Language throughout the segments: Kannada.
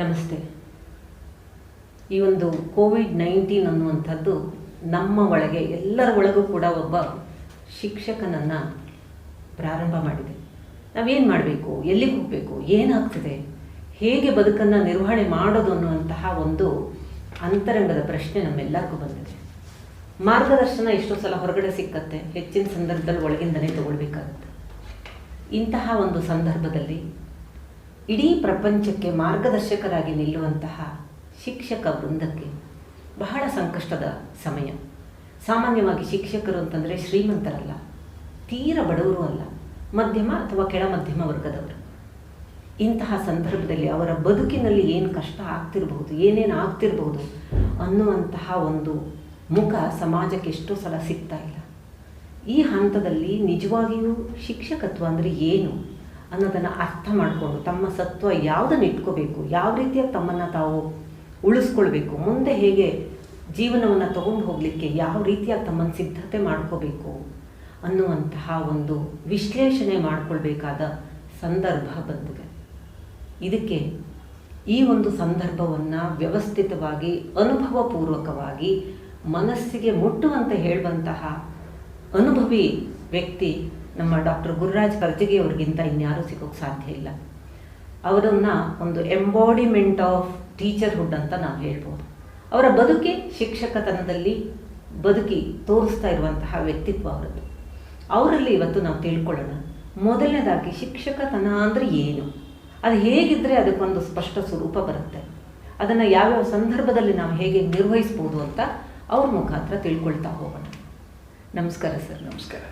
ನಮಸ್ತೆ. ಈ ಒಂದು ಕೋವಿಡ್-19 ಅನ್ನುವಂಥದ್ದು ನಮ್ಮ ಒಳಗೆ ಎಲ್ಲರ ಒಳಗೂ ಕೂಡ ಒಬ್ಬ ಶಿಕ್ಷಕನನ್ನು ಪ್ರಾರಂಭ ಮಾಡಿದೆ. ನಾವೇನು ಮಾಡಬೇಕು, ಎಲ್ಲಿಗೆ ಹೋಗಬೇಕು, ಏನಾಗ್ತಿದೆ, ಹೇಗೆ ಬದುಕನ್ನು ನಿರ್ವಹಣೆ ಮಾಡೋದು ಅನ್ನುವಂತಹ ಒಂದು ಅಂತರಂಗದ ಪ್ರಶ್ನೆ ನಮ್ಮೆಲ್ಲರಿಗೂ ಬಂದಿದೆ. ಮಾರ್ಗದರ್ಶನ ಎಷ್ಟೋ ಸಲ ಹೊರಗಡೆ ಸಿಕ್ಕತ್ತೆ, ಹೆಚ್ಚಿನ ಸಂದರ್ಭದಲ್ಲಿ ಒಳಗಿಂದನೇ ತಗೊಳ್ಬೇಕಾಗತ್ತೆ. ಇಂತಹ ಒಂದು ಸಂದರ್ಭದಲ್ಲಿ ಇಡೀ ಪ್ರಪಂಚಕ್ಕೆ ಮಾರ್ಗದರ್ಶಕರಾಗಿ ನಿಲ್ಲುವಂತಹ ಶಿಕ್ಷಕ ವೃಂದಕ್ಕೆ ಬಹಳ ಸಂಕಷ್ಟದ ಸಮಯ. ಸಾಮಾನ್ಯವಾಗಿ ಶಿಕ್ಷಕರು ಅಂತಂದರೆ ಶ್ರೀಮಂತರಲ್ಲ, ತೀರ ಬಡವರು ಅಲ್ಲ, ಮಧ್ಯಮ ಅಥವಾ ಕೆಳ ಮಧ್ಯಮ ವರ್ಗದವರು. ಇಂತಹ ಸಂದರ್ಭದಲ್ಲಿ ಅವರ ಬದುಕಿನಲ್ಲಿ ಏನು ಕಷ್ಟ ಆಗ್ತಿರಬಹುದು, ಏನೇನು ಆಗ್ತಿರಬಹುದು ಅನ್ನುವಂತಹ ಒಂದು ಮುಖ ಸಮಾಜಕ್ಕೆ ಎಷ್ಟೋ ಸಲ ಸಿಗ್ತಾ ಇಲ್ಲ. ಈ ಹಂತದಲ್ಲಿ ನಿಜವಾಗಿಯೂ ಶಿಕ್ಷಕತ್ವ ಅಂದರೆ ಏನು ಅನ್ನೋದನ್ನು ಅರ್ಥ ಮಾಡಿಕೊಂಡು ತಮ್ಮ ಸತ್ವ ಯಾವುದನ್ನು ಇಟ್ಕೋಬೇಕು, ಯಾವ ರೀತಿಯಾಗಿ ತಮ್ಮನ್ನು ತಾವು ಉಳಿಸ್ಕೊಳ್ಬೇಕು, ಮುಂದೆ ಹೇಗೆ ಜೀವನವನ್ನು ತಗೊಂಡು ಹೋಗಲಿಕ್ಕೆ ಯಾವ ರೀತಿಯಾಗಿ ತಮ್ಮನ್ನು ಸಿದ್ಧತೆ ಮಾಡ್ಕೋಬೇಕು ಅನ್ನುವಂತಹ ಒಂದು ವಿಶ್ಲೇಷಣೆ ಮಾಡಿಕೊಳ್ಬೇಕಾದ ಸಂದರ್ಭ ಬಂದಿದೆ. ಇದಕ್ಕೆ ಈ ಒಂದು ಸಂದರ್ಭವನ್ನು ವ್ಯವಸ್ಥಿತವಾಗಿ ಅನುಭವಪೂರ್ವಕವಾಗಿ ಮನಸ್ಸಿಗೆ ಮುಟ್ಟುವಂತೆ ಹೇಳುವಂತಹ ಅನುಭವಿ ವ್ಯಕ್ತಿ ನಮ್ಮ ಡಾಕ್ಟರ್ ಗುರುರಾಜ್ ಕರ್ಜಗಿ ಅವ್ರಿಗಿಂತ ಇನ್ಯಾರೂ ಸಿಗೋಕ್ಕೆ ಸಾಧ್ಯ ಇಲ್ಲ. ಅವರನ್ನು ಒಂದು ಎಂಬಾಡಿಮೆಂಟ್ ಆಫ್ ಟೀಚರ್ಹುಡ್ ಅಂತ ನಾವು ಹೇಳ್ಬೋದು. ಅವರ ಬದುಕಿ ಶಿಕ್ಷಕತನದಲ್ಲಿ ಬದುಕಿ ತೋರಿಸ್ತಾ ಇರುವಂತಹ ವ್ಯಕ್ತಿತ್ವ ಅವರದ್ದು. ಅವರಲ್ಲಿ ಇವತ್ತು ನಾವು ತಿಳ್ಕೊಳ್ಳೋಣ. ಮೊದಲನೇದಾಗಿ ಶಿಕ್ಷಕತನ ಅಂದರೆ ಏನು, ಅದು ಹೇಗಿದ್ದರೆ ಅದಕ್ಕೊಂದು ಸ್ಪಷ್ಟ ಸ್ವರೂಪ ಬರುತ್ತೆ, ಅದನ್ನು ಯಾವ್ಯಾವ ಸಂದರ್ಭದಲ್ಲಿ ನಾವು ಹೇಗೆ ನಿರ್ವಹಿಸ್ಬೋದು ಅಂತ ಅವ್ರ ಮುಖಾಂತರ ತಿಳ್ಕೊಳ್ತಾ ಹೋಗೋಣ. ನಮಸ್ಕಾರ ಸರ್. ನಮಸ್ಕಾರ.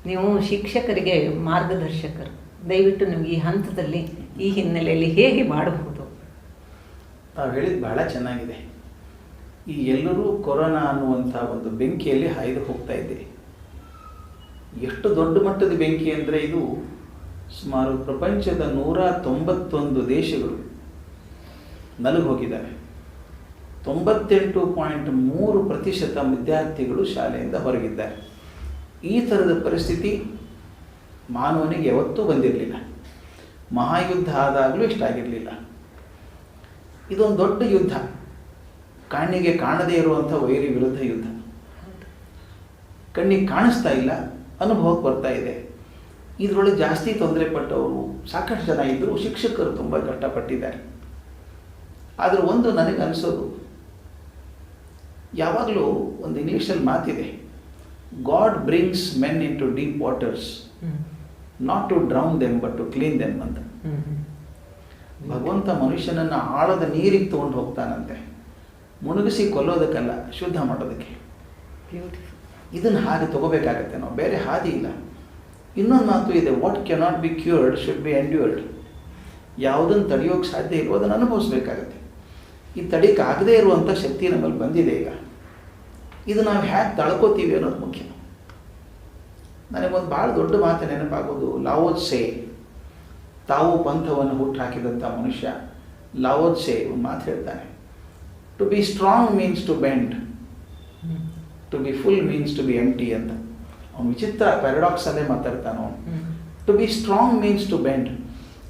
ನೀವು ಶಿಕ್ಷಕರಿಗೆ ಮಾರ್ಗದರ್ಶಕರು. ದಯವಿಟ್ಟು ನಿಮಗೆ ಈ ಹಂತದಲ್ಲಿ ಈ ಹಿನ್ನೆಲೆಯಲ್ಲಿ ಹೇಗೆ ಮಾಡಬಹುದು? ತಾವು ಹೇಳಿದ್ದು ಬಹಳ ಚೆನ್ನಾಗಿದೆ. ಈ ಎಲ್ಲರೂ ಕೊರೋನಾ ಅನ್ನುವಂಥ ಒಂದು ಬೆಂಕಿಯಲ್ಲಿ ಹಾಯ್ದು ಹೋಗ್ತಾ ಇದ್ದೀರಿ. ಎಷ್ಟು ದೊಡ್ಡ ಮಟ್ಟದ ಬೆಂಕಿ ಅಂದರೆ ಇದು ಸುಮಾರು ಪ್ರಪಂಚದ 191 ದೇಶಗಳು ನಲುಗಿ ಹೋಗಿದ್ದಾರೆ. 98.3% ವಿದ್ಯಾರ್ಥಿಗಳು ಶಾಲೆಯಿಂದ ಹೊರಗಿದ್ದಾರೆ. ಈ ಥರದ ಪರಿಸ್ಥಿತಿ ಮಾನವನಿಗೆ ಯಾವತ್ತೂ ಬಂದಿರಲಿಲ್ಲ. ಮಹಾಯುದ್ಧ ಆದಾಗಲೂ ಇಷ್ಟಾಗಿರಲಿಲ್ಲ. ಇದೊಂದು ದೊಡ್ಡ ಯುದ್ಧ, ಕಣ್ಣಿಗೆ ಕಾಣದೇ ಇರುವಂಥ ವೈರಿ ವಿರುದ್ಧ ಯುದ್ಧ. ಕಣ್ಣಿಗೆ ಕಾಣಿಸ್ತಾ ಇಲ್ಲ, ಅನುಭವಕ್ಕೆ ಬರ್ತಾ ಇದೆ. ಇದರೊಳಗೆ ಜಾಸ್ತಿ ತೊಂದರೆ ಪಟ್ಟವರು ಸಾಕಷ್ಟು ಜನ ಇದ್ದರು. ಶಿಕ್ಷಕರು ತುಂಬ ಕಷ್ಟಪಟ್ಟಿದ್ದಾರೆ. ಆದರೆ ಒಂದು ನನಗೆ ಅನಿಸೋದು, ಯಾವಾಗಲೂ ಒಂದು ಇಂಗ್ಲೀಷಲ್ಲಿ ಮಾತಿದೆ, God brings men into deep waters not to drown them but to clean them ಅಂತ. ಭಗವಂತ ಮನುಷ್ಯನನ್ನು ಆಳದ ನೀರಿಗೆ ತೊಗೊಂಡು ಹೋಗ್ತಾನಂತೆ, ಮುಳುಗಿಸಿ ಕೊಲ್ಲೋದಕ್ಕಲ್ಲ, ಶುದ್ಧ ಮಾಡೋದಕ್ಕೆ. ಇದನ್ನು ಹಾಗೆ ತಗೋಬೇಕಾಗತ್ತೆ ನಾವು, ಬೇರೆ ಹಾದಿ ಇಲ್ಲ. ಇನ್ನೊಂದು ಮಾತು ಇದೆ, what cannot be cured should be endured. ಯಾವುದನ್ನು ತಡೆಯೋಕ್ಕೆ ಸಾಧ್ಯ ಇಲ್ವೋ ಅದನ್ನು ಅನುಭವಿಸ್ಬೇಕಾಗತ್ತೆ. ಈ ತಡಿಯಕ್ಕೆ ಆಗದೇ ಇರುವಂಥ ಶಕ್ತಿ ನಮ್ಮಲ್ಲಿ ಬಂದಿದೆ ಈಗ. ಇದು ನಾವು ಹ್ಯಾಗೆ ತಳ್ಕೋತೀವಿ ಅನ್ನೋದು ಮುಖ್ಯ. ನನಗೊಂದು ಭಾಳ ದೊಡ್ಡ ಮಾತು ನೆನಪಾಗೋದು, ಲಾವೋತ್ಸೆ, ತಾವು ಪಂಥವನ್ನು ಹುಟ್ಟು ಹಾಕಿದಂಥ ಮನುಷ್ಯ ಲಾವೋತ್ಸೆ ಒಂದು ಮಾತು ಹೇಳ್ತಾನೆ, to be strong means to bend, to be full means to be empty ಅಂತ. ಅವನು ವಿಚಿತ್ರ ಪ್ಯಾರಡಾಕ್ಸಲ್ಲೇ ಮಾತಾಡ್ತಾನೆ ಅವನು. To be strong means to bend.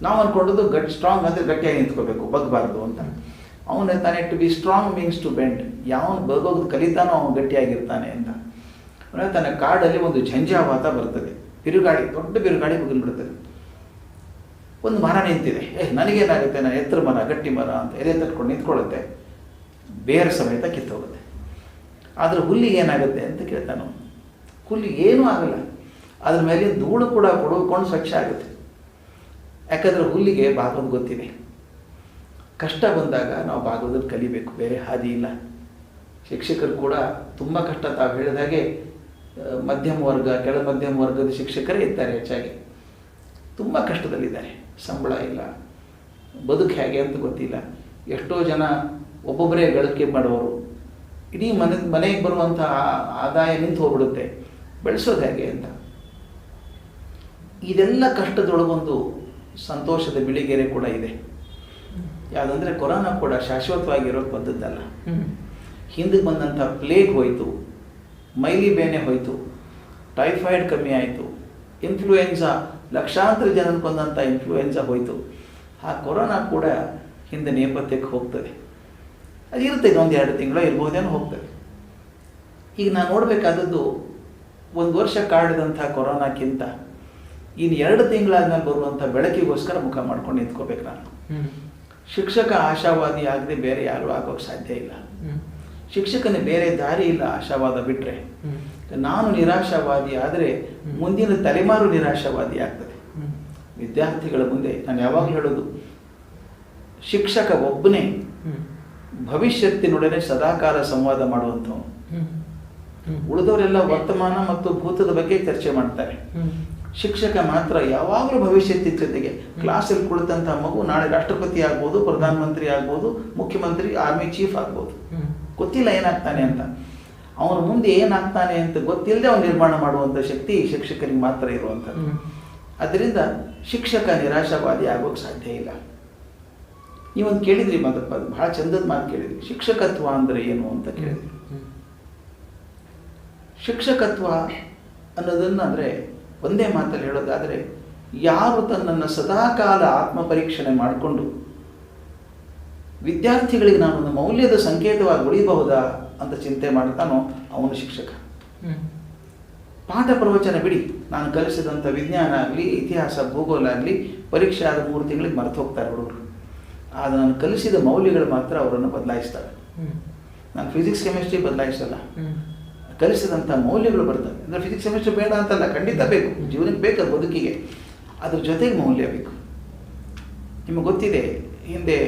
ನಾವು ಅಂದ್ಕೊಂಡದ್ದು ಸ್ಟ್ರಾಂಗ್ ಅಂದರೆ ಗಟ್ಟಿಯಾಗಿ ನಿಂತ್ಕೋಬೇಕು, ಬಗ್ಬಾರ್ದು ಅಂತ. ಅವನು ಹೇಳ್ತಾನೆ to be strong means to bend. ಯಾವನು ಬಗ್ಗೋದು ಕಲಿತಾನೋ ಅವನು ಗಟ್ಟಿಯಾಗಿರ್ತಾನೆ ಅಂತ. ಅವನು ಹೇಳ್ತಾನೆ, ಕಾಡಲ್ಲಿ ಒಂದು ಝಂಜಾವಾತ ಬರ್ತದೆ, ಬಿರುಗಾಳಿ, ದೊಡ್ಡ ಬಿರುಗಾಳಿ ಬಿಡುತ್ತದೆ. ಒಂದು ಮರ ನಿಂತಿದೆ, ನನಗೇನಾಗುತ್ತೆ, ನಾನು ಎತ್ತರ ಮರ, ಗಟ್ಟಿ ಮರ ಅಂತ ಎದೆ ತಟ್ಕೊಂಡು ನಿಂತ್ಕೊಳ್ಳುತ್ತೆ, ಬೇರೆ ಸಮೇತ ಕಿತ್ತೋಗುತ್ತೆ. ಆದರೆ ಹುಲ್ಲಿಗೆ ಏನಾಗುತ್ತೆ ಅಂತ ಕೇಳ್ತಾನೆ. ಹುಲ್ಲಿಗೆ ಏನೂ ಆಗಲ್ಲ, ಅದ್ರ ಮೇಲೆ ಧೂಳು ಕೂಡ ಕೊಡುಕೊಂಡು ಸ್ವಚ್ಛ ಆಗುತ್ತೆ. ಯಾಕಂದರೆ ಹುಲ್ಲಿಗೆ ಬಾಗೋದು ಗೊತ್ತಿದೆ. ಕಷ್ಟ ಬಂದಾಗ ನಾವು ಬಾಗೋದನ್ನು ಕಲಿಬೇಕು, ಬೇರೆ ಹಾದಿ ಇಲ್ಲ. ಶಿಕ್ಷಕರು ಕೂಡ ತುಂಬ ಕಷ್ಟ, ತಾವು ಹೇಳಿದಾಗೆ ಮಧ್ಯಮ ವರ್ಗ, ಕೆಳ ಮಧ್ಯಮ ವರ್ಗದ ಶಿಕ್ಷಕರೇ ಇದ್ದಾರೆ ಹೆಚ್ಚಾಗಿ. ತುಂಬ ಕಷ್ಟದಲ್ಲಿದ್ದಾರೆ, ಸಂಬಳ ಇಲ್ಲ, ಬದುಕು ಹೇಗೆ ಅಂತ ಗೊತ್ತಿಲ್ಲ. ಎಷ್ಟೋ ಜನ ಒಬ್ಬೊಬ್ಬರೇ ಗಳಿಕೆ ಮಾಡೋರು, ಇಡೀ ಮನೆಗೆ ಬರುವಂಥ ಆದಾಯ ನಿಂತು ಹೋಗ್ಬಿಡುತ್ತೆ, ಬೆಳೆಸೋದು ಹೇಗೆ ಅಂತ. ಇದೆಲ್ಲ ಕಷ್ಟದೊಳಗೊಂದು ಸಂತೋಷದ ಬಿಳಿಗೆರೆ ಕೂಡ ಇದೆ. ಯಾವುದಂದರೆ ಕೊರೋನಾ ಕೂಡ ಶಾಶ್ವತವಾಗಿರೋಕ್ಕೆ ಬಂದದ್ದಲ್ಲ. ಹಿಂದೆ ಬಂದಂಥ ಪ್ಲೇಗ್ ಹೋಯಿತು, ಮೈಲಿ ಬೇನೆ ಹೋಯಿತು, ಟೈಫಾಯ್ಡ್ ಕಮ್ಮಿ ಆಯಿತು, ಇನ್ಫ್ಲೂಯೆನ್ಸಾ ಲಕ್ಷಾಂತರ ಜನನ ಕೊಂದಂಥ ಇನ್ಫ್ಲೂಯೆನ್ಸಾ ಹೋಯಿತು. ಆ ಕೊರೋನಾ ಕೂಡ ಹಿಂದೆ ನೇಪಥ್ಯಕ್ಕೆ ಹೋಗ್ತದೆ. ಅದು ಇರುತ್ತೆ, ಇನ್ನೊಂದು 2 ತಿಂಗಳು ಇರ್ಬೋದೇನೋ ಹೋಗ್ತದೆ. ಈಗ ನಾನು ನೋಡಬೇಕಾದದ್ದು 1 ವರ್ಷ ಕಾಡಿದಂಥ ಕೊರೋನಾಕ್ಕಿಂತ ಇನ್ನು 2 ತಿಂಗಳಾದ್ಮೇಲೆ ಬರುವಂಥ ಬೆಳಕಿಗೋಸ್ಕರ ಮುಖ ಮಾಡ್ಕೊಂಡು ನಿಂತ್ಕೋಬೇಕು ನಾನು. ಶಿಕ್ಷಕ ಆಶಾವಾದಿ ಆಗದೆ ಬೇರೆ ಯಾರೂ ಆಗೋಕ್ಕೆ ಸಾಧ್ಯ ಇಲ್ಲ. ಶಿಕ್ಷಕನ ಬೇರೆ ದಾರಿ ಇಲ್ಲ ಆಶಾವಾದ ಬಿಟ್ಟರೆ. ನಾನು ನಿರಾಶಾವಾದಿ ಆದರೆ ಮುಂದಿನ ತಲೆಮಾರು ನಿರಾಶಾವಾದಿ ಆಗ್ತದೆ. ವಿದ್ಯಾರ್ಥಿಗಳ ಮುಂದೆ ನಾನು ಯಾವಾಗಲೂ ಹೇಳೋದು, ಶಿಕ್ಷಕ ಒಬ್ಬನೇ ಭವಿಷ್ಯತ್ತಿನೊಡನೆ ಸದಾಕಾಲ ಸಂವಾದ ಮಾಡುವಂಥವನು. ಉಳಿದವರೆಲ್ಲ ವರ್ತಮಾನ ಮತ್ತು ಭೂತದ ಬಗ್ಗೆ ಚರ್ಚೆ ಮಾಡ್ತಾರೆ. ಶಿಕ್ಷಕ ಮಾತ್ರ ಯಾವಾಗಲೂ ಭವಿಷ್ಯತ್ತಿನ ಜೊತೆಗೆ. ಕ್ಲಾಸಲ್ಲಿ ಕುಳಿತಂಥ ಮಗು ನಾಳೆ ರಾಷ್ಟ್ರಪತಿ ಆಗ್ಬೋದು, ಪ್ರಧಾನಮಂತ್ರಿ ಆಗ್ಬೋದು, ಮುಖ್ಯಮಂತ್ರಿ, ಆರ್ಮಿ ಚೀಫ್ ಆಗ್ಬೋದು. ಗೊತ್ತಿಲ್ಲ ಏನಾಗ್ತಾನೆ ಅಂತ. ಅವನ ಮುಂದೆ ಏನಾಗ್ತಾನೆ ಅಂತ ಗೊತ್ತಿಲ್ಲದೆ ಅವನು ನಿರ್ಮಾಣ ಮಾಡುವಂಥ ಶಕ್ತಿ ಶಿಕ್ಷಕರಿಗೆ ಮಾತ್ರ ಇರುವಂಥದ್ದು. ಅದರಿಂದ ಶಿಕ್ಷಕ ನಿರಾಶಾವಾದಿ ಆಗೋಕ್ಕೆ ಸಾಧ್ಯ ಇಲ್ಲ. ನೀವೊಂದು ಕೇಳಿದ್ರಿ ಮಾದಪ್ಪ, ಅದು ಬಹಳ ಚಂದದ ಮಾತು ಕೇಳಿದ್ರಿ. ಶಿಕ್ಷಕತ್ವ ಅಂದರೆ ಏನು ಅಂತ ಕೇಳಿದ್ರಿ. ಶಿಕ್ಷಕತ್ವ ಅನ್ನೋದನ್ನು ಅಂದರೆ ಒಂದೇ ಮಾತಲ್ಲಿ ಹೇಳೋದಾದರೆ, ಯಾರು ತನ್ನನ್ನು ಸದಾಕಾಲ ಆತ್ಮಪರೀಕ್ಷಣೆ ಮಾಡಿಕೊಂಡು ವಿದ್ಯಾರ್ಥಿಗಳಿಗೆ ನಾನೊಂದು ಮೌಲ್ಯದ ಸಂಕೇತವಾಗಿ ಉಳಿಬಹುದಾ ಅಂತ ಚಿಂತೆ ಮಾಡ್ತಾನೋ ಅವನು ಶಿಕ್ಷಕ. ಪಾಠ ಪ್ರವಚನ ಬಿಡಿ, ನಾನು ಕಲಿಸಿದಂಥ ವಿಜ್ಞಾನ ಆಗಲಿ, ಇತಿಹಾಸ, ಭೂಗೋಳ ಆಗಲಿ ಪರೀಕ್ಷೆ ಆದ 3 ತಿಂಗಳಿಗೆ ಮರೆತು ಹೋಗ್ತಾರೆ ಹುಡುಗರು. ಆದರೆ ನಾನು ಕಲಿಸಿದ ಮೌಲ್ಯಗಳು ಮಾತ್ರ ಅವರನ್ನು ಬದಲಾಯಿಸ್ತವೆ. ನಾನು ಫಿಸಿಕ್ಸ್ ಕೆಮಿಸ್ಟ್ರಿ ಬದಲಾಯಿಸಲ್ಲ, ಕಲಿಸಿದಂಥ ಮೌಲ್ಯಗಳು ಬರ್ತವೆ. ಅಂದರೆ ಫಿಸಿಕ್ಸ್ ಕೆಮಿಸ್ಟ್ರಿ ಬೇಡ ಅಂತಲ್ಲ, ಖಂಡಿತ ಬೇಕು, ಜೀವನಕ್ಕೆ ಬೇಕು, ಬದುಕಿಗೆ. ಅದ್ರ ಜೊತೆಗೆ ಮೌಲ್ಯ ಬೇಕು. ನಿಮಗೆ ಗೊತ್ತಿದೆ, ಹಿಂದೆ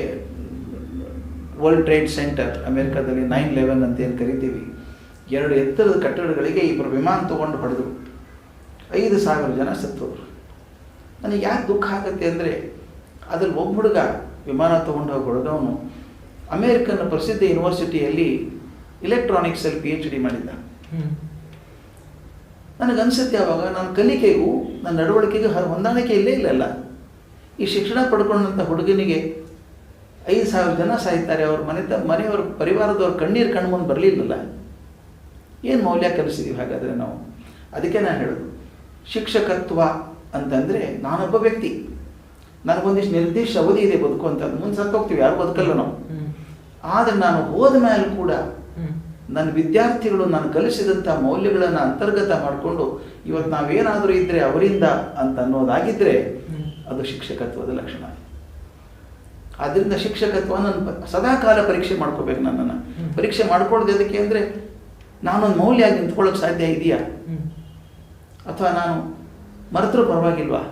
ವರ್ಲ್ಡ್ ಟ್ರೇಡ್ ಸೆಂಟರ್ ಅಮೆರಿಕಾದಲ್ಲಿ 9/11 ಅಂತ ಏನು ಕರಿತೀವಿ, 2 ಎತ್ತರದ ಕಟ್ಟಡಗಳಿಗೆ 2 ವಿಮಾನ ತೊಗೊಂಡು ಹೊಡೆದ್ರು, 5,000 ಜನ ಸತ್ತೋದ್ರು. ನನಗೆ ಯಾಕೆ ದುಃಖ ಆಗುತ್ತೆ ಅಂದರೆ, ಅದ್ರಲ್ಲಿ ಒಬ್ಬ ಹುಡುಗ ವಿಮಾನ ತೊಗೊಂಡು ಹೋಗಿ ಹೊಡೆದವನು ಅಮೇರಿಕನ್ ಪ್ರಸಿದ್ಧ ಯೂನಿವರ್ಸಿಟಿಯಲ್ಲಿ ಇಲೆಕ್ಟ್ರಾನಿಕ್ಸಲ್ಲಿ PhD ಮಾಡಿದ್ದ. ನನಗನ್ಸುತ್ತೆ ಆವಾಗ ನನ್ನ ಕಲಿಕೆಗೂ ನನ್ನ ನಡವಳಿಕೆಗೂ ಹೊಂದಾಣಿಕೆ ಇಲ್ಲೇ ಇಲ್ಲಲ್ಲ. ಈ ಶಿಕ್ಷಣ ಪಡ್ಕೊಂಡಂಥ ಹುಡುಗನಿಗೆ 5,000 ಜನ ಸಾಯ್ತಾರೆ, ಅವ್ರ ಮನೆಯವ್ರ ಪರಿವಾರದವ್ರ ಕಣ್ಣೀರು ಕಣ್ಮುಂದೆ ಬರಲಿಲ್ಲಲ್ಲ. ಏನು ಮೌಲ್ಯ ಕಲಿಸಿದ್ದೀವಿ ಹಾಗಾದರೆ ನಾವು? ಅದಕ್ಕೆ ನಾನು ಹೇಳೋದು, ಶಿಕ್ಷಕತ್ವ ಅಂತಂದರೆ ನಾನೊಬ್ಬ ವ್ಯಕ್ತಿ, ನನಗೊಂದಿಷ್ಟು ನಿರ್ದಿಷ್ಟ ಅವಧಿ ಇದೆ ಬದುಕುವಂಥದ್ದು. ಮುಂದೆ ಸತ್ತು ಹೋಗ್ತೀವಿ, ಯಾರು ಬದುಕಲ್ಲ ನಾವು. ಆದರೆ ನಾನು ಹೋದ ಮೇಲೆ ಕೂಡ ನನ್ನ ವಿದ್ಯಾರ್ಥಿಗಳು ನಾನು ಕಲಿಸಿದಂಥ ಮೌಲ್ಯಗಳನ್ನು ಅಂತರ್ಗತ ಮಾಡಿಕೊಂಡು ಇವತ್ತು ನಾವೇನಾದರೂ ಇದ್ದರೆ ಅವರಿಂದ ಅಂತ ಅನ್ನೋದಾಗಿದ್ದರೆ ಅದು ಶಿಕ್ಷಕತ್ವದ ಲಕ್ಷಣ. ಆದ್ದರಿಂದ ಶಿಕ್ಷಕತ್ವ ನಾನು ಸದಾಕಾಲ ಪರೀಕ್ಷೆ ಮಾಡ್ಕೋಬೇಕು. ನನ್ನನ್ನು ಪರೀಕ್ಷೆ ಮಾಡ್ಕೊಳ್ಳೋದು ಎದಕ್ಕೆ ಅಂದರೆ, ನಾನೊಂದು ಮೌಲ್ಯ ಆಗಿ ನಿಂತ್ಕೊಳ್ಳೋಕೆ ಸಾಧ್ಯ ಇದೆಯಾ, ಅಥವಾ ನಾನು ಮರೆತರೂ ಪರವಾಗಿಲ್ವಾ?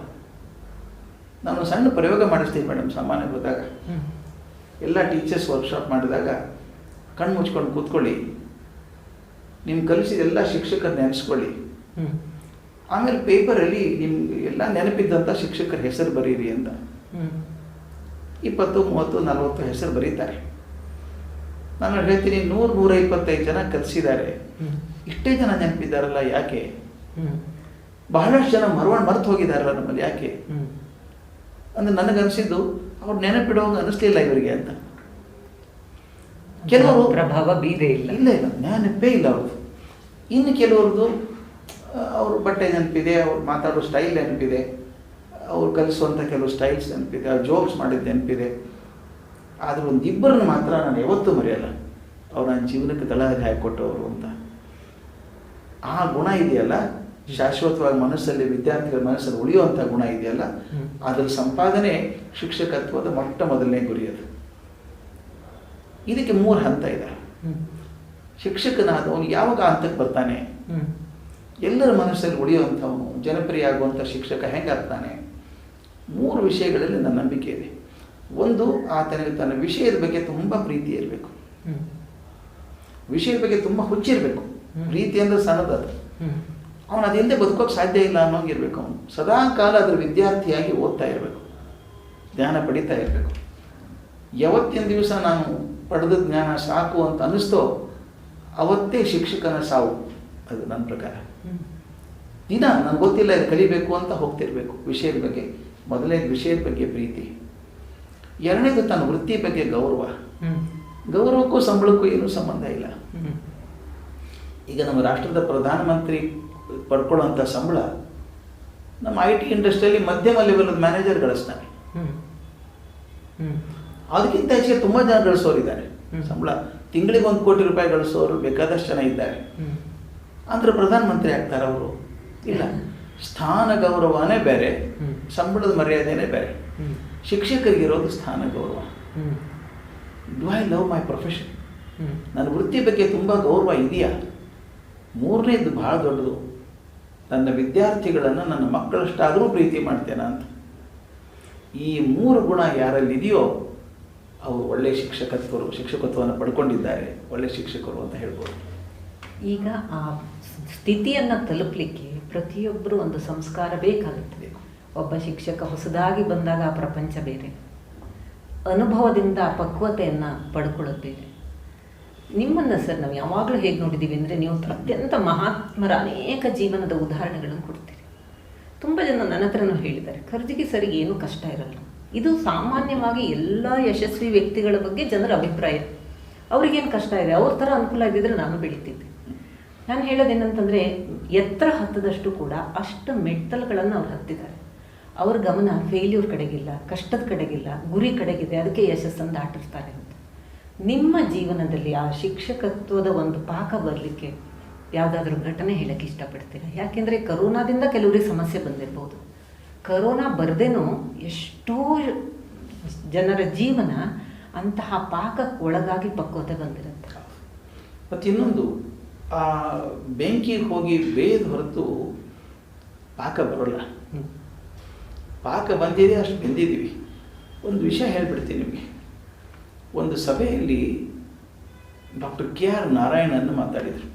ನಾನು ಸಣ್ಣ ಪ್ರಯೋಗ ಮಾಡಿಸ್ತೀನಿ ಮೇಡಮ್. ಸಾಮಾನ್ಯ ಹೋದಾಗ ಎಲ್ಲ ಟೀಚರ್ಸ್ ವರ್ಕ್ಶಾಪ್ ಮಾಡಿದಾಗ ಕಣ್ಣು ಮುಚ್ಕೊಂಡು ಕೂತ್ಕೊಳ್ಳಿ, ನಿಮ್ಮ ಕಲಿಸಿದ ಎಲ್ಲ ಶಿಕ್ಷಕರು ನೆನೆಸ್ಕೊಳ್ಳಿ, ಆಮೇಲೆ ಪೇಪರಲ್ಲಿ ನಿಮ್ಗೆ ಎಲ್ಲ ನೆನಪಿದ್ದಂಥ ಶಿಕ್ಷಕರ ಹೆಸರು ಬರೀರಿ ಅಂತ. 20, 30, 40 ಹೆಸರು ಬರೀತಾರೆ. ನಾನು ಹೇಳ್ತೀನಿ, 100-125 ಜನ ಕಲಿಸಿದ್ದಾರೆ, ಇಷ್ಟೇ ಜನ ನೆನಪಿದ್ದಾರಲ್ಲ ಯಾಕೆ? ಬಹಳಷ್ಟು ಜನ ಮರೆತು ಹೋಗಿದ್ದಾರಲ್ಲ ನಮ್ಮಲ್ಲಿ ಯಾಕೆ ಅಂದರೆ ನನಗನ್ಸಿದ್ದು ಅವ್ರು ನೆನಪಿಡೋಂಗೆ ಅನ್ನಿಸ್ಲಿಲ್ಲ ಇವರಿಗೆ ಅಂತ. ಕೆಲವರು ಪ್ರಭಾವ ಬೀರೇ ಇಲ್ಲ, ಇಲ್ಲ ನೆನಪೇ ಇಲ್ಲ ಅವ್ರದ್ದು. ಇನ್ನು ಕೆಲವ್ರದ್ದು ಅವ್ರ ಬಟ್ಟೆ ನೆನಪಿದೆ, ಅವ್ರು ಮಾತಾಡೋ ಸ್ಟೈಲ್ ನೆನಪಿದೆ, ಅವ್ರು ಕಲಿಸುವಂಥ ಕೆಲವು ಸ್ಟೈಲ್ಸ್ ನೆನಪಿದೆ, ಅವ್ರು ಜೋಕ್ಸ್ ಮಾಡಿದ್ದು ನೆನಪಿದೆ. ಆದರೆ ಒಂದಿಬ್ಬರನ್ನು ಮಾತ್ರ ನಾನು ಯಾವತ್ತೂ ಮರೆಯಲ್ಲ, ಅವ್ರು ನನ್ನ ಜೀವನಕ್ಕೆ ತಳಹದಿ ಹಾಕಿಕೊಟ್ಟವರು ಅಂತ. ಆ ಗುಣ ಇದೆಯಲ್ಲ, ಶಾಶ್ವತವಾಗಿ ಮನಸ್ಸಲ್ಲಿ, ವಿದ್ಯಾರ್ಥಿಗಳ ಮನಸ್ಸಲ್ಲಿ ಉಳಿಯುವಂಥ ಗುಣ ಇದೆಯಲ್ಲ, ಅದರ ಸಂಪಾದನೆ ಶಿಕ್ಷಕತ್ವದ ಮೊದಲನೇ ಗುರಿ ಅದು. ಇದಕ್ಕೆ 3 ಹಂತ ಇದೆ. ಶಿಕ್ಷಕನಾದವನು ಯಾವಾಗ ಹಂತಕ್ಕೆ ಬರ್ತಾನೆ, ಎಲ್ಲರ ಮನಸ್ಸಲ್ಲಿ ಉಳಿಯುವಂಥವನು, ಜನಪ್ರಿಯ ಆಗುವಂಥ ಶಿಕ್ಷಕ ಹೆಂಗಾಗ್ತಾನೆ? 3 ವಿಷಯಗಳಲ್ಲಿ ನನ್ನ ನಂಬಿಕೆ ಇದೆ. ಒಂದು, ಆತನಿಗೆ ತನ್ನ ವಿಷಯದ ಬಗ್ಗೆ ತುಂಬ ಪ್ರೀತಿ ಇರಬೇಕು, ವಿಷಯದ ಬಗ್ಗೆ ತುಂಬ ಹುಚ್ಚಿರಬೇಕು. ಪ್ರೀತಿ ಅಂದರೆ ಸಣ್ಣದದು, ಅವನು ಅದಿಲ್ಲದೆ ಬದುಕೋಕೆ ಸಾಧ್ಯ ಇಲ್ಲ ಅನ್ನೋಂಗಿರ್ಬೇಕು. ಅವನು ಸದಾ ಕಾಲ ಅದರ ವಿದ್ಯಾರ್ಥಿಯಾಗಿ ಓದ್ತಾ ಇರಬೇಕು, ಜ್ಞಾನ ಪಡಿತಾ ಇರಬೇಕು. ಯಾವತ್ತಿನ ದಿವಸ ನಾನು ಪಡೆದ ಜ್ಞಾನ ಸಾಕು ಅಂತ ಅನ್ನಿಸ್ತೋ ಅವತ್ತೇ ಶಿಕ್ಷಕನ ಸಾವು. ಅದು ನನ್ನ ಪ್ರಕಾರ. ದಿನ ನನಗೆ ಗೊತ್ತಿಲ್ಲ, ಇದು ಕಲಿಬೇಕು ಅಂತ ಹೋಗ್ತಿರ್ಬೇಕು. ವಿಷಯದ ಬಗ್ಗೆ ಮೊದಲನೇದು ವಿಷಯದ ಬಗ್ಗೆ ಪ್ರೀತಿ, ಎರಡನೇದು ತನ್ನ ವೃತ್ತಿ ಬಗ್ಗೆ ಗೌರವ. ಗೌರವಕ್ಕೂ ಸಂಬಳಕ್ಕೂ ಏನೂ ಸಂಬಂಧ ಇಲ್ಲ. ಈಗ ನಮ್ಮ ರಾಷ್ಟ್ರದ ಪ್ರಧಾನಮಂತ್ರಿ ಪಡ್ಕೊಳ್ಳೋಂಥ ಸಂಬಳ ನಮ್ಮ IT ಇಂಡಸ್ಟ್ರಿಯಲ್ಲಿ ಮಧ್ಯಮ ಲೆವೆಲ್ ಮ್ಯಾನೇಜರ್ ಗಳಿಸ್ತಾನೆ. ಅದಕ್ಕಿಂತ ಹೆಚ್ಚಿಗೆ ತುಂಬ ಜನ ಗಳಿಸೋರಿದ್ದಾರೆ. ಹ್ಮ್. ಸಂಬಳ ತಿಂಗಳಿಗೆ 1 ಕೋಟಿ ರೂಪಾಯಿ ಗಳಿಸೋರು ಬೇಕಾದಷ್ಟು ಜನ ಇದ್ದಾರೆ. ಅಂದರೆ ಪ್ರಧಾನಮಂತ್ರಿ ಆಗ್ತಾರೆ ಅವರು? ಇಲ್ಲ. ಸ್ಥಾನ ಗೌರವನೇ ಬೇರೆ, ಸಂಬಳದ ಮರ್ಯಾದೆನೇ ಬೇರೆ. ಶಿಕ್ಷಕರಿಗಿರೋದು ಸ್ಥಾನ ಗೌರವ. Do I love my profession? ನನ್ನ ವೃತ್ತಿ ಬಗ್ಗೆ ತುಂಬ ಗೌರವ ಇದೆಯಾ? ಮೂರನೇದು ಭಾಳ ದೊಡ್ಡದು, ನನ್ನ ವಿದ್ಯಾರ್ಥಿಗಳನ್ನು ನನ್ನ ಮಕ್ಕಳಷ್ಟಾದರೂ ಪ್ರೀತಿ ಮಾಡ್ತೇನೆ ಅಂತ. ಈ 3 ಗುಣ ಯಾರಲ್ಲಿದೆಯೋ ಅವರು ಒಳ್ಳೆಯ ಶಿಕ್ಷಕತ್ವವನ್ನು ಪಡ್ಕೊಂಡಿದ್ದಾರೆ, ಒಳ್ಳೆಯ ಶಿಕ್ಷಕರು ಅಂತ ಹೇಳ್ಬೋದು. ಈಗ ಆ ಸ್ಥಿತಿಯನ್ನು ತಲುಪಲಿಕ್ಕೆ ಪ್ರತಿಯೊಬ್ಬರು ಒಂದು ಸಂಸ್ಕಾರ ಬೇಕಾಗುತ್ತದೆ. ಒಬ್ಬ ಶಿಕ್ಷಕ ಹೊಸದಾಗಿ ಬಂದಾಗ ಆ ಪ್ರಪಂಚ ಬೇರೆ, ಅನುಭವದಿಂದ ಆ ಪಕ್ವತೆಯನ್ನು ಪಡ್ಕೊಳ್ಳೋದು ಬೇರೆ. ನಿಮ್ಮನ್ನು ಸರ್ ನಾವು ಯಾವಾಗಲೂ ಹೇಗೆ ನೋಡಿದ್ದೀವಿ ಅಂದರೆ, ನೀವು ಅತ್ಯಂತ ಮಹಾತ್ಮರ ಅನೇಕ ಜೀವನದ ಉದಾಹರಣೆಗಳನ್ನು ಕೊಡ್ತೀರಿ. ತುಂಬ ಜನ ನನ್ನ ಹತ್ರನೂ ಹೇಳಿದ್ದಾರೆ, ಖರ್ಜಿಗಿ ಸರಿಗೆ ಏನೂ ಕಷ್ಟ ಇರಲ್ಲ. ಇದು ಸಾಮಾನ್ಯವಾಗಿ ಎಲ್ಲ ಯಶಸ್ವಿ ವ್ಯಕ್ತಿಗಳ ಬಗ್ಗೆ ಜನರ ಅಭಿಪ್ರಾಯ. ಅವ್ರಿಗೇನು ಕಷ್ಟ ಇದೆ, ಅವ್ರ ಥರ ಅನುಕೂಲ ಇದ್ದಿದ್ರೆ ನಾನು ಬೆಳೀತಿದ್ದೆ. ನಾನು ಹೇಳೋದೇನಂತಂದರೆ, ಎತ್ತರ ಹತ್ತದಷ್ಟು ಕೂಡ ಅಷ್ಟು ಮೆಟ್ಟಲುಗಳನ್ನು ಅವ್ರು ಹತ್ತಿದ್ದಾರೆ. ಅವ್ರ ಗಮನ ಫೇಲ್ಯೂರ್ ಕಡೆಗಿಲ್ಲ, ಕಷ್ಟದ ಕಡೆಗಿಲ್ಲ, ಗುರಿ ಕಡೆಗಿದೆ. ಅದಕ್ಕೆ ಯಶಸ್ಸನ್ನು ದಾಟಿರ್ತಾರೆ ಅಂತ. ನಿಮ್ಮ ಜೀವನದಲ್ಲಿ ಆ ಶಿಕ್ಷಕತ್ವದ ಒಂದು ಪಾಕ ಬರಲಿಕ್ಕೆ ಯಾವುದಾದ್ರೂ ಘಟನೆ ಹೇಳಕ್ಕೆ ಇಷ್ಟಪಡ್ತೀರಾ? ಯಾಕೆಂದರೆ ಕರೋನಾದಿಂದ ಕೆಲವರಿಗೆ ಸಮಸ್ಯೆ ಬಂದಿರ್ಬೋದು. ಕರೋನಾ ಬರದೇನೋ ಎಷ್ಟೋ ಜನರ ಜೀವನ ಅಂತಹ ಪಾಕಕ್ಕೆ ಒಳಗಾಗಿ ಪಕ್ವತೆ ಬಂದಿರುತ್ತೆ. ಮತ್ತು ಇನ್ನೊಂದು, ಆ ಬೆಂಕಿಗೆ ಹೋಗಿ ಬೇಯ್ದು ಹೊರತು ಪಾಕ ಬರೋಲ್ಲ. ಪಾಕ ಬಂದಿದೆ, ಅಷ್ಟು ಬೆಂದಿದ್ದೀವಿ. ಒಂದು ವಿಷಯ ಹೇಳ್ಬಿಡ್ತೀನಿ ನಿಮಗೆ. ಒಂದು ಸಭೆಯಲ್ಲಿ ಡಾಕ್ಟರ್ KR ನಾರಾಯಣನ್ ಮಾತಾಡಿದರು,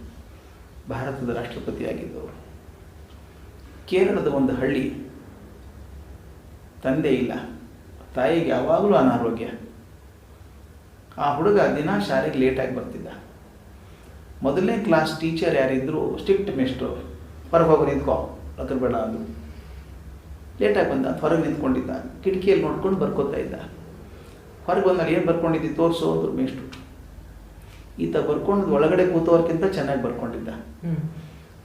ಭಾರತದ ರಾಷ್ಟ್ರಪತಿಯಾಗಿದ್ದವರು. ಕೇರಳದ ಒಂದು ಹಳ್ಳಿ, ತಂದೆ ಇಲ್ಲ, ತಾಯಿಗೆ ಯಾವಾಗಲೂ ಅನಾರೋಗ್ಯ. ಆ ಹುಡುಗ ದಿನ ಶಾಲೆಗೆ ಲೇಟಾಗಿ ಬರ್ತಿದ್ದ. ಮೊದಲನೇ ಕ್ಲಾಸ್ ಟೀಚರ್ ಯಾರಿದ್ರು, ಸ್ಟ್ರಿಕ್ಟ್ ಮೇಸ್ಟ್ರು, ಹೊರಗೆ ಹೋಗಿ ನಿಂತ್ಕೋ, ಬೇಡ ಅಂದರು. ಲೇಟಾಗಿ ಬಂದ, ಹೊರಗೆ ನಿಂತ್ಕೊಂಡಿದ್ದ, ಕಿಟಕಿಯಲ್ಲಿ ನೋಡ್ಕೊಂಡು ಬರ್ಕೋತಾ ಇದ್ದ. ಹೊರಗೆ ಬಂದಾಗ ಏನು ಬರ್ಕೊಂಡಿದ್ದು ತೋರಿಸು ಅಂದರು ಮೇಸ್ಟ್ರು. ಈತ ಬರ್ಕೊಂಡು ಒಳಗಡೆ ಕೂತವ್ರಿಗಿಂತ ಚೆನ್ನಾಗಿ ಬರ್ಕೊಂಡಿದ್ದ.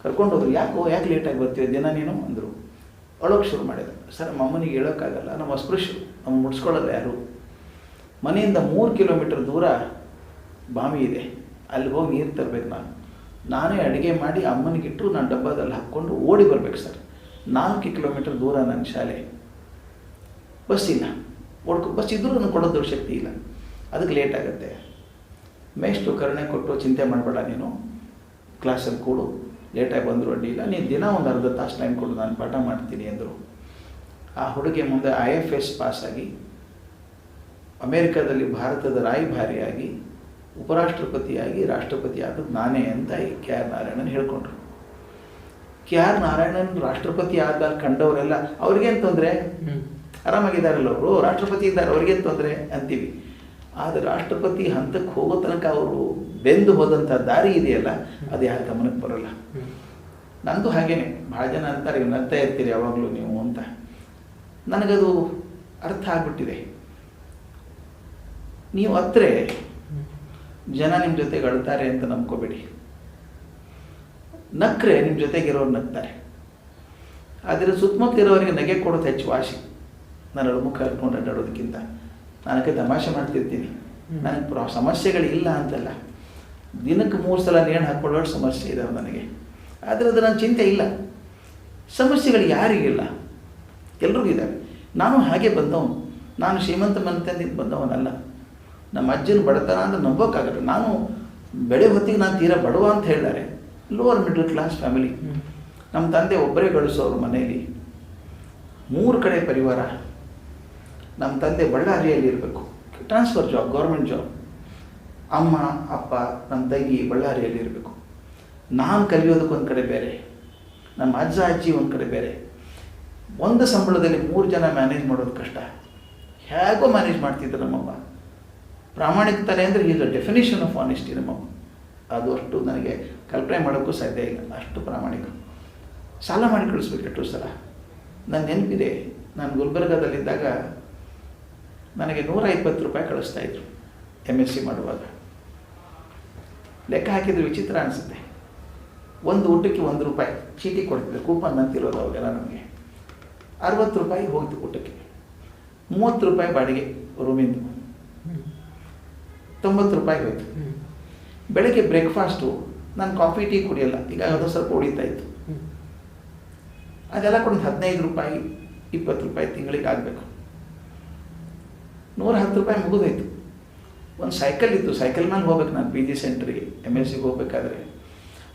ಕರ್ಕೊಂಡು ಹೋದ್ರು, ಯಾಕೆ ಲೇಟಾಗಿ ಬರ್ತೀವಿ ದಿನ ನೀನು ಅಂದರು. ಅಳೋಕ್ಕೆ ಶುರು ಮಾಡಿದ. ಸರ್, ನಮ್ಮಮ್ಮನಿಗೆ ಹೇಳೋಕ್ಕಾಗಲ್ಲ, ನಮ್ಮ ಅಸ್ಪೃಶ್ಯರು, ನಮ್ಮ ಮುಡ್ಸ್ಕೊಳ್ಳಲ್ಲ ಯಾರು. ಮನೆಯಿಂದ 3 ಕಿಲೋಮೀಟರ್ ದೂರ ಬಾವಿ ಇದೆ, ಅಲ್ಲಿ ಹೋಗಿ ನೀರು ತರಬೇಕು. ನಾನೇ ಅಡುಗೆ ಮಾಡಿ ಅಮ್ಮನಿಗಿಟ್ಟು ನಾನು ಡಬ್ಬದಲ್ಲಿ ಹಾಕ್ಕೊಂಡು ಓಡಿ ಬರಬೇಕು ಸರ್. 4 ಕಿಲೋಮೀಟರ್ ದೂರ ನನ್ನ ಶಾಲೆ, ಬಸ್ ಇಲ್ಲ. ಬಸ್ ಇದ್ದರೂ ನನಗೆ ಕೊಡೋದು ಶಕ್ತಿ ಇಲ್ಲ, ಅದಕ್ಕೆ ಲೇಟ್ ಆಗುತ್ತೆ. ಮೇಷ್ಟು ಕರುಣೆ ಕೊಟ್ಟು, ಚಿಂತೆ ಮಾಡಬೇಡ ನೀನು, ಕ್ಲಾಸಲ್ಲಿ ಕೂಡು, ಲೇಟಾಗಿ ಬಂದರೂ ಅಡ್ಡಿ ಇಲ್ಲ, ನೀನು ದಿನ ಒಂದು ಅರ್ಧ ತಾಸು ಟೈಮ್ ಕೊಡು, ನಾನು ಪಾಠ ಮಾಡ್ತೀನಿ ಅಂದರು. ಆ ಹುಡುಗಿ ಮುಂದೆ IFS ಪಾಸಾಗಿ ಅಮೇರಿಕಾದಲ್ಲಿ ಭಾರತದ ರಾಯಭಾರಿಯಾಗಿ ಉಪರಾಷ್ಟ್ರಪತಿಯಾಗಿ ರಾಷ್ಟ್ರಪತಿ ಆದದ್ದು ನಾನೇ ಅಂತ KR ನಾರಾಯಣನ್ ಹೇಳ್ಕೊಂಡ್ರು. KR ನಾರಾಯಣನ್ ರಾಷ್ಟ್ರಪತಿ ಆದಾಗ ಕಂಡವರೆಲ್ಲ ಅವ್ರಿಗೇನು ತೊಂದರೆ, ಆರಾಮಾಗಿದ್ದಾರಲ್ಲ ಅವರು, ರಾಷ್ಟ್ರಪತಿ ಇದ್ದಾರೆ, ಅವ್ರಿಗೇನು ತೊಂದರೆ ಅಂತೀವಿ. ಆದರೆ ರಾಷ್ಟ್ರಪತಿ ಹಂತಕ್ಕೆ ಹೋಗೋ ತನಕ ಅವರು ಬೆಂದು ಹೋದಂಥ ದಾರಿ ಇದೆಯಲ್ಲ, ಅದು ಯಾರ ಗಮನಕ್ಕೆ ಬರೋಲ್ಲ. ನಂದು ಹಾಗೇನೆ, ಭಾಳ ಜನ ಅಂತಾರೆ, ಇವ್ನು ನಗ್ತಾ ಇರ್ತೀರಿ ಯಾವಾಗಲೂ ನೀವು ಅಂತ. ನನಗದು ಅರ್ಥ ಆಗ್ಬಿಟ್ಟಿದೆ. ನೀವು ಹತ್ರೆ ಜನ ನಿಮ್ಮ ಜೊತೆಗೆ ಅಳ್ತಾರೆ ಅಂತ ನಂಬ್ಕೋಬೇಡಿ. ನಕ್ಕರೆ ನಿಮ್ಮ ಜೊತೆಗಿರೋರು ನಗ್ತಾರೆ. ಆದರೆ ಸುತ್ತಮುತ್ತಲಿರೋರಿಗೆ ನಗೆ ಕೊಡೋದು ಹೆಚ್ಚು ವಾಸಿ. ನಾನು ಅಳುಮುಖ ಹಾಕ್ಕೊಂಡು ಅಡ್ಡಾಡೋದಕ್ಕಿಂತ ನನಗೆ ತಮಾಷೆ ಮಾಡ್ತಿರ್ತೀನಿ. ನನಗೆ ಸಮಸ್ಯೆಗಳಿಲ್ಲ ಅಂತಲ್ಲ, ದಿನಕ್ಕೆ 3 ಸಲ ನೇಣು ಹಾಕ್ಕೊಳ್ಳೋ ಸಮಸ್ಯೆ ಇದಾವೆ ನನಗೆ. ಆದರೆ ಅದು ನನ್ನ ಚಿಂತೆ ಇಲ್ಲ. ಸಮಸ್ಯೆಗಳು ಯಾರಿಗಿಲ್ಲ, ಎಲ್ರಿಗೂ ಇದ್ದಾವೆ. ನಾನು ಹಾಗೆ ಬಂದವನು. ನಾನು ಶ್ರೀಮಂತ ಮನೆತನದಿಂದ ಬಂದವನಲ್ಲ. ನಮ್ಮ ಅಜ್ಜನ ಬಡತನ ಅಂದರೆ ನಂಬೋಕ್ಕಾಗಲ್ಲ. ನಾನು ಬೆಳೆ ಹೊತ್ತಿಗೆ ನಾನು ತೀರಾ ಬಡವ ಅಂತ ಹೇಳಿದ್ದಾರೆ. Lower middle class family. ನಮ್ಮ ತಂದೆ ಒಬ್ಬರೇ ಗಳಿಸೋರು ಮನೆಯಲ್ಲಿ, 3 ಕಡೆ ಪರಿವಾರ. ನಮ್ಮ ತಂದೆ ಬಳ್ಳಾರಿಯಲ್ಲಿ ಇರಬೇಕು, ಟ್ರಾನ್ಸ್ಫರ್ ಜಾಬ್, ಗೌರ್ಮೆಂಟ್ ಜಾಬ್. ಅಮ್ಮ ಅಪ್ಪ ನಮ್ಮ ತಂಗಿ ಬಳ್ಳಾರಿಯಲ್ಲಿ ಇರಬೇಕು. ನಾನು ಕಲಿಯೋದಕ್ಕೆ ಒಂದು ಕಡೆ ಬೇರೆ, ನಮ್ಮ ಅಜ್ಜ ಅಜ್ಜಿ ಒಂದು ಕಡೆ ಬೇರೆ. ಒಂದು ಸಂಬಳದಲ್ಲಿ 3 ಜನ ಮ್ಯಾನೇಜ್ ಮಾಡೋದು ಕಷ್ಟ. ಹೇಗೋ ಮ್ಯಾನೇಜ್ ಮಾಡ್ತಿದ್ರು ನಮ್ಮಮ್ಮ. ಪ್ರಾಮಾಣಿಕತೆ ಅಂದರೆ is a definition of honesty ನಮ್ಮಮ್ಮ. ಅದು ಅಷ್ಟು ನನಗೆ ಕಲ್ಪನೆ ಮಾಡೋಕ್ಕೂ ಸಾಧ್ಯ ಇಲ್ಲ, ಅಷ್ಟು ಪ್ರಾಮಾಣಿಕ. ಸಾಲ ಮಾಡಿ ಕಳಿಸ್ಬೇಕು ಎಷ್ಟು ಸಲ. ನನ್ನ ನೆನಪಿದೆ, ನಾನು ಗುಲ್ಬರ್ಗಾದಲ್ಲಿದ್ದಾಗ ನನಗೆ 120 ರೂಪಾಯಿ ಕಳಿಸ್ತಾಯಿದ್ರು MSc ಮಾಡುವಾಗ. ಲೆಕ್ಕ ಹಾಕಿದ್ರೆ ವಿಚಿತ್ರ ಅನಿಸುತ್ತೆ. ಒಂದು ಊಟಕ್ಕೆ 1 ರೂಪಾಯಿ ಚೀಟಿ ಕೊಡ್ತಿದ್ದೆ, ಕೂಪನ್ ಅಂತಿರೋದು ಅವಾಗೆಲ್ಲ. ನಮಗೆ 60 ರೂಪಾಯಿ ಹೋಗ್ತು ಊಟಕ್ಕೆ, 30 ರೂಪಾಯಿ ಬಾಡಿಗೆ ರೂಮಿಂದು, 90 ರೂಪಾಯಿ ಹೋಯ್ತು. ಬೆಳಗ್ಗೆ ಬ್ರೇಕ್ಫಾಸ್ಟು ನಾನು ಕಾಫಿ ಟೀ ಕುಡಿಯಲ್ಲ, ಈಗ ಅದು ಸ್ವಲ್ಪ ಹೊಡಿತಾ ಇತ್ತು. ಅದೆಲ್ಲ ಕೊಟ್ಟು 15 ರೂಪಾಯಿ 20 ರೂಪಾಯಿ ತಿಂಗಳಿಗೆ ಆಗಬೇಕು. 110 ರೂಪಾಯಿ ಮುಗಿದೋಯ್ತು. ಒಂದು ಸೈಕಲ್ ಇತ್ತು, ಸೈಕಲ್ ಮೇಲೆ ಹೋಗ್ಬೇಕು ನಾನು ಪಿ ಜಿ ಸೆಂಟ್ರಿಗೆ MSc ಹೋಗ್ಬೇಕಾದ್ರೆ.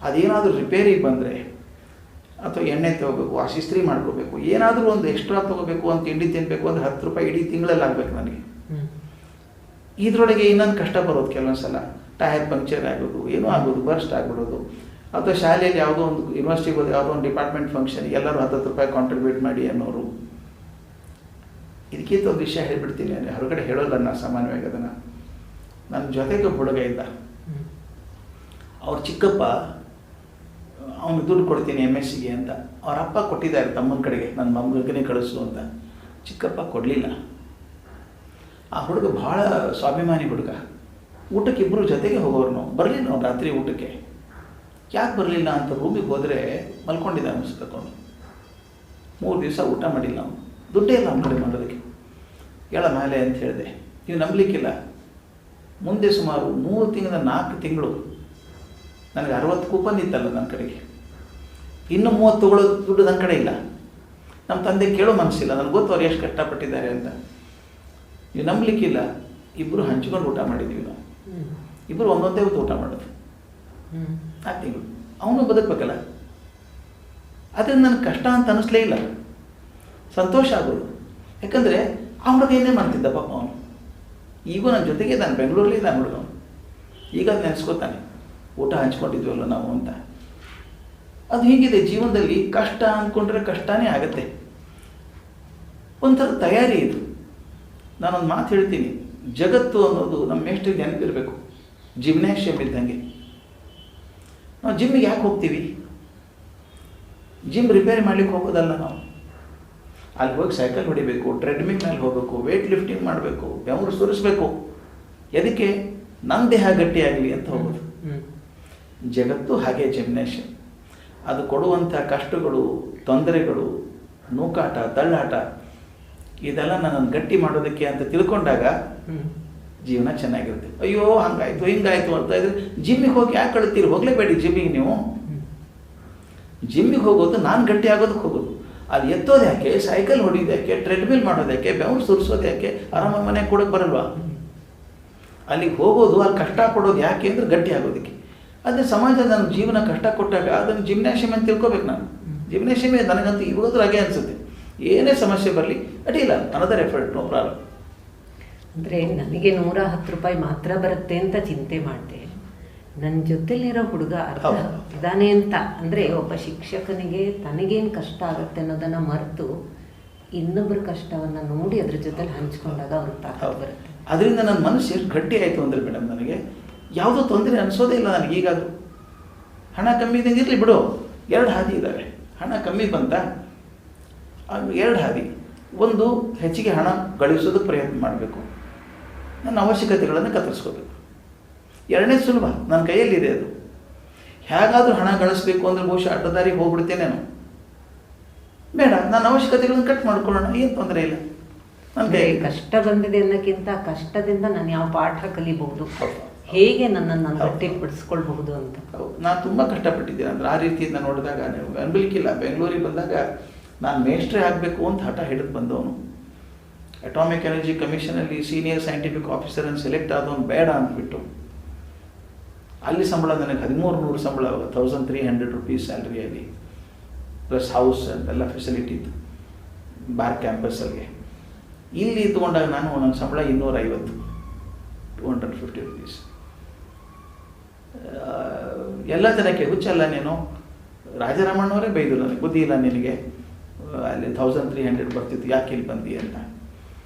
ಅದೇನಾದರೂ ರಿಪೇರಿ ಬಂದರೆ ಅಥವಾ ಎಣ್ಣೆ ತೊಗೋಬೇಕು, ಇಸ್ತ್ರಿ ಮಾಡ್ಕೋಬೇಕು, ಏನಾದರೂ ಒಂದು ಎಕ್ಸ್ಟ್ರಾ ತೊಗೋಬೇಕು, ಒಂದು ತಿಂಡಿ ತಿನ್ನಬೇಕು ಅಂದರೆ 10 ರೂಪಾಯಿ ಇಡೀ ತಿಂಗಳಲ್ಲಿ ಆಗಬೇಕು ನನಗೆ. ಇದರೊಳಗೆ ಇನ್ನೊಂದು ಕಷ್ಟ ಬರೋದು, ಕೆಲವೊಂದು ಸಲ ಟೈರ್ ಪಂಕ್ಚರ್ ಆಗೋದು, ಏನೋ ಆಗೋದು, ಬರ್ಸ್ಟ್ ಆಗಿಬಿಡೋದು. ಅಥವಾ ಶಾಲೆಯಲ್ಲಿ ಯಾವುದೋ ಒಂದು ಯೂನಿವರ್ಸಿಟಿಗೆ ಹೋದ ಯಾವುದೋ ಒಂದು ಡಿಪಾರ್ಟ್ಮೆಂಟ್ ಫಂಕ್ಷನ್ ಎಲ್ಲರೂ 10 ರೂಪಾಯಿ ಕಾಂಟ್ರಿಬ್ಯೂಟ್ ಮಾಡಿ ಅನ್ನೋರು. ಇದಕ್ಕಿಂತ ಒಂದು ವಿಷಯ ಹೇಳಿಬಿಡ್ತೀನಿ, ಅಂದರೆ ಹೊರಗಡೆ ಹೇಳೋಲ್ಲ ನಾನು ಸಾಮಾನ್ಯವಾಗಿ ಅದನ್ನು. ನನ್ನ ಜೊತೆಗೆ ಒಬ್ಬ ಹುಡುಗ ಇದ್ದ, ಅವ್ರ ಚಿಕ್ಕಪ್ಪ ಅವನು ದುಡ್ಡು ಕೊಡ್ತೀನಿ MScಗೆ ಅಂತ. ಅವ್ರ ಅಪ್ಪ ಕೊಟ್ಟಿದ್ದಾರೆ ತಮ್ಮನ ಕಡೆಗೆ, ನನ್ನ ಮಗನೇ ಕಳಿಸು ಅಂತ. ಚಿಕ್ಕಪ್ಪ ಕೊಡಲಿಲ್ಲ. ಆ ಹುಡುಗ ಭಾಳ ಸ್ವಾಭಿಮಾನಿ ಹುಡುಗ. ಊಟಕ್ಕೆ ಇಬ್ಬರು ಜೊತೆಗೆ ಹೋಗೋರು ನಾವು. ಬರಲಿಲ್ಲ ನಾವು ರಾತ್ರಿ ಊಟಕ್ಕೆ. ಯಾಕೆ ಬರಲಿಲ್ಲ ಅಂತ ರೂಮಿಗೆ ಹೋದರೆ ಮಲ್ಕೊಂಡಿದ್ದ ಮುಸ್ಕೊಂಡು. 3 ದಿವಸ ಊಟ ಮಾಡಿಲ್ಲ ನಾವು. ದುಡ್ಡೇ ಇಲ್ಲ ನಮ್ಮ ಕಡೆ ಮಾಡೋದಕ್ಕೆ. ಹೇಳ ಮೇಲೆ ಅಂತ ಹೇಳಿದೆ. ನೀವು ನಂಬಲಿಕ್ಕಿಲ್ಲ, ಮುಂದೆ ಸುಮಾರು 3 ತಿಂಗಳ 4 ತಿಂಗಳು ನನಗೆ 60 ಕೂಪನ್ ಇತ್ತಲ್ಲ ನನ್ನ ಕಡೆಗೆ. ಇನ್ನು 30 ತಗೊಳ್ಳೋದು ದುಡ್ಡು ನನ್ನ ಕಡೆ ಇಲ್ಲ. ನಮ್ಮ ತಂದೆ ಕೇಳೋ ಮನಸ್ಸಿಲ್ಲ, ನನಗೆ ಗೊತ್ತು ಅವ್ರು ಎಷ್ಟು ಕಷ್ಟಪಟ್ಟಿದ್ದಾರೆ ಅಂತ. ನೀವು ನಂಬಲಿಕ್ಕಿಲ್ಲ, ಇಬ್ಬರು ಹಂಚ್ಕೊಂಡು ಊಟ ಮಾಡಿದ್ದೀವಿ ನಾವು. ಇಬ್ಬರು ಒಂದೊಂದೇ ಹೊತ್ತು ಊಟ ಮಾಡೋದು 4 ತಿಂಗಳು. ಅವನು ಬದುಕಬೇಕಲ್ಲ. ಅದರಿಂದ ನನಗೆ ಕಷ್ಟ ಅಂತ ಅನ್ನಿಸ್ಲೇ ಇಲ್ಲ, ಸಂತೋಷ ಆಗೋದು. ಯಾಕಂದರೆ ಆ ಹುಡುಗ ಏನೇ ಮಾಡ್ತಿದ್ದ ಪಾಪ ಅವನು. ಈಗೂ ನನ್ನ ಜೊತೆಗೆ ನಾನು ಬೆಂಗಳೂರಲ್ಲಿ ಇದ್ದಾನೆ ಹುಡುಗ. ಈಗ ಅದು ನೆನೆಸ್ಕೋತಾನೆ, ಊಟ ಹಂಚ್ಕೊಂಡಿದ್ವಲ್ಲ ನಾವು ಅಂತ. ಅದು ಹೀಗಿದೆ ಜೀವನದಲ್ಲಿ. ಕಷ್ಟ ಅಂದ್ಕೊಂಡ್ರೆ ಕಷ್ಟನೇ ಆಗುತ್ತೆ. ಒಂಥರ ತಯಾರಿ ಇದು. ನಾನೊಂದು ಮಾತು ಹೇಳ್ತೀನಿ, ಜಗತ್ತು ಅನ್ನೋದು ನಮ್ಮ ಮೇಷ್ಟ್ರಿಗೆ ನೆನಪಿರಬೇಕು. ಜಿಮ್ನಾಶಿಯಮ್ ಇದ್ದಂಗೆ. ನಾವು ಜಿಮ್ಮಿಗೆ ಯಾಕೆ ಹೋಗ್ತೀವಿ? ಜಿಮ್ ರಿಪೇರಿ ಮಾಡ್ಲಿಕ್ಕೆ ಹೋಗೋದಲ್ಲ ನಾವು. ಅಲ್ಲಿ ಹೋಗಿ ಸೈಕಲ್ ಹೊಡಿಬೇಕು, ಟ್ರೆಡ್ಮಿಲ್ ಮೇಲೆ ಹೋಗಬೇಕು, ವೇಟ್ ಲಿಫ್ಟಿಂಗ್ ಮಾಡಬೇಕು, ಬೆವರು ಸುರಿಸ್ಬೇಕು. ಎದಕ್ಕೆ? ನನ್ನ ದೇಹ ಗಟ್ಟಿಯಾಗಲಿ ಅಂತ ಹೋಗೋದು. ಜಗತ್ತು ಹಾಗೆ ಜಿಮ್ನಾಶಿಯಮ್. ಅದು ಕೊಡುವಂಥ ಕಷ್ಟಗಳು, ತೊಂದರೆಗಳು, ನೂಕಾಟ, ತಳ್ಳಾಟ, ಇದೆಲ್ಲ ನನ್ನನ್ನು ಗಟ್ಟಿ ಮಾಡೋದಕ್ಕೆ ಅಂತ ತಿಳ್ಕೊಂಡಾಗ ಜೀವನ ಚೆನ್ನಾಗಿರುತ್ತೆ. ಅಯ್ಯೋ ಹಂಗಾಯ್ತು ಹಿಂಗಾಯ್ತು ಅಂತ ಇದ್ರೆ ಜಿಮ್ಮಿಗೆ ಹೋಗಿ ಯಾಕೆ ಕಳ್ತೀರಿ? ಹೋಗಲೇಬೇಡಿ ಜಿಮ್ಮಿಗೆ. ನೀವು ಜಿಮ್ಮಿಗೆ ಹೋಗೋದು ನಾನು ಗಟ್ಟಿ ಆಗೋದಕ್ಕೆ ಹೋಗೋದು. ಅಲ್ಲಿ ಎತ್ತೋದು ಯಾಕೆ, ಸೈಕಲ್ ಹೊಡಿಯೋದು ಯಾಕೆ, ಟ್ರೆಡ್ಮಿಲ್ ಮಾಡೋದು ಯಾಕೆ, ಬೆವರು ಸುರಿಸೋದು ಯಾಕೆ, ಆರಾಮಾಗಿ ಮನೆಗೆ ಕೊಡೋಕ್ಕೆ ಬರಲ್ವಾ? ಅಲ್ಲಿಗೆ ಹೋಗೋದು, ಅಲ್ಲಿ ಕಷ್ಟಪಡೋದು ಯಾಕೆ ಅಂದರೆ ಗಟ್ಟಿ ಆಗೋದಕ್ಕೆ. ಅದೇ ಸಮಾಜ ನನ್ನ ಜೀವನ ಕಷ್ಟ ಕೊಟ್ಟಾಗ ಅದನ್ನು ಜಿಮ್ನಾಶಿಯಮ್ ಅಂತ ತಿಳ್ಕೊಬೇಕು ನಾನು. ಜಿಮ್ನಾಶಿಯಮೇ ನನಗಂತೂ ಇವಾಗಾದ್ರೂ ಹಾಗೆ ಅನಿಸುತ್ತೆ. ಏನೇ ಸಮಸ್ಯೆ ಬರಲಿ ಅಡ್ಡಿಲ್ಲ, ಅನದರ್ ಎಫರ್ಟ್, ನೋ ಪ್ರಾಬ್ಲಮ್. ಅಂದರೆ ನನಗೆ 110 ರೂಪಾಯಿ ಮಾತ್ರ ಬರುತ್ತೆ ಅಂತ ಚಿಂತೆ ಮಾಡಿದೆ. ನನ್ನ ಜೊತೆಲಿರೋ ಹುಡುಗ ಅರ್ಥ ಇದ್ದಾನೆ ಅಂತ ಅಂದರೆ, ಒಬ್ಬ ಶಿಕ್ಷಕನಿಗೆ ತನಗೇನು ಕಷ್ಟ ಆಗುತ್ತೆ ಅನ್ನೋದನ್ನು ಮರೆತು ಇನ್ನೊಬ್ಬರ ಕಷ್ಟವನ್ನು ನೋಡಿ ಅದ್ರ ಜೊತೆಲಿ ಹಂಚ್ಕೊಂಡಾಗ ಅವ್ರಿಗೆ ತಾಕತ್ತು ಬರುತ್ತೆ. ಅದರಿಂದ ನನ್ನ ಮನಸ್ಸು ಎಷ್ಟು ಗಟ್ಟಿ ಆಯಿತು ಅಂದರೆ ಮೇಡಮ್, ನನಗೆ ಯಾವುದೋ ತೊಂದರೆ ಅನಿಸೋದೇ ಇಲ್ಲ ನನಗೆ. ಈಗಾದರೂ ಹಣ ಕಮ್ಮಿ ಇದ್ದಂಗೆ ಇರಲಿ ಬಿಡು, 2 ಹಾದಿ ಇದ್ದಾವೆ. ಹಣ ಕಮ್ಮಿ ಬಂತ 2 ಹಾದಿ. ಒಂದು, ಹೆಚ್ಚಿಗೆ ಹಣ ಗಳಿಸೋದಕ್ಕೆ ಪ್ರಯತ್ನ ಮಾಡಬೇಕು, ನನ್ನ ಅವಶ್ಯಕತೆಗಳನ್ನು ಕತ್ತರಿಸ್ಕೋಬೇಕು. 2ನೇ ಸುಲಭ, ನನ್ನ ಕೈಯಲ್ಲಿದೆ ಅದು. ಹೇಗಾದರೂ ಹಣ ಗಳಿಸ್ಬೇಕು ಅಂದರೆ ಬಹುಶಃ ಅಡ್ಡದಾರಿಗೆ ಹೋಗ್ಬಿಡ್ತೇನೇನೋ. ಬೇಡ, ನನ್ನ ಅವಶ್ಯಕತೆಗಳನ್ನು ಕಟ್ ಮಾಡ್ಕೊಳ್ಳೋಣ, ಏನು ತೊಂದರೆ ಇಲ್ಲ. ನನ್ನ ಕೈ ಕಷ್ಟ ಬಂದಿದೆ ಅನ್ನೋಕ್ಕಿಂತ ಕಷ್ಟದಿಂದ ನಾನು ಯಾವ ಪಾಠ ಕಲಿಬಹುದು, ಹೇಗೆ ನನ್ನನ್ನು ಗಟ್ಟಿಪಡಿಸ್ಕೊಳ್ಬಹುದು ಅಂತ. ನಾನು ತುಂಬ ಕಷ್ಟಪಟ್ಟಿದ್ದೇನೆ. ಅಂದರೆ ಆ ರೀತಿಯಿಂದ ನೋಡಿದಾಗ ನೀವು ಅನ್ಬಿಲಿಕ್ಕಿಲ್ಲ. ಬೆಂಗಳೂರಿಗೆ ಬಂದಾಗ ನಾನು ಮೇಸ್ಟ್ರೇ ಆಗಬೇಕು ಅಂತ ಹಠ ಹಿಡಿದು ಬಂದವನು. ಅಟಾಮಿಕ್ ಎನರ್ಜಿ ಕಮಿಷನಲ್ಲಿ ಸೀನಿಯರ್ ಸೈಂಟಿಫಿಕ್ ಆಫೀಸರ್ ಅಂತ ಸೆಲೆಕ್ಟ್ ಆದವನು ಬೇಡ ಅಂದ್ಬಿಟ್ಟು ಅಲ್ಲಿ ಸಂಬಳ ನನಗೆ 1300 ಸಂಬಳ, 1300 ರುಪೀಸ್ ಸ್ಯಾಲ್ರಿಯಲ್ಲಿ, ಪ್ಲಸ್ ಹೌಸ್ ಅಂತೆಲ್ಲ ಫೆಸಿಲಿಟಿ ಇತ್ತು ಬಾರ್ ಕ್ಯಾಂಪಸ್ಸಲ್ಲಿಗೆ. ಇಲ್ಲಿ ಇದ್ದುಕೊಂಡಾಗ ನನ್ನ ಸಂಬಳ 250, 250 ರುಪೀಸ್. ಎಲ್ಲ ಜನಕ್ಕೆ ಹುಚ್ಚಲ್ಲ ನೀನು, ರಾಜಾರಾಮಣ್ಣವರೇ ಬೈದರು ನನಗೆ, ಬುದ್ಧಿ ಇಲ್ಲ ನಿನಗೆ, ಅಲ್ಲಿ 1300 ಬರ್ತಿತ್ತು, ಯಾಕೆ ಇಲ್ಲಿ ಬಂದಿ ಅಂತ.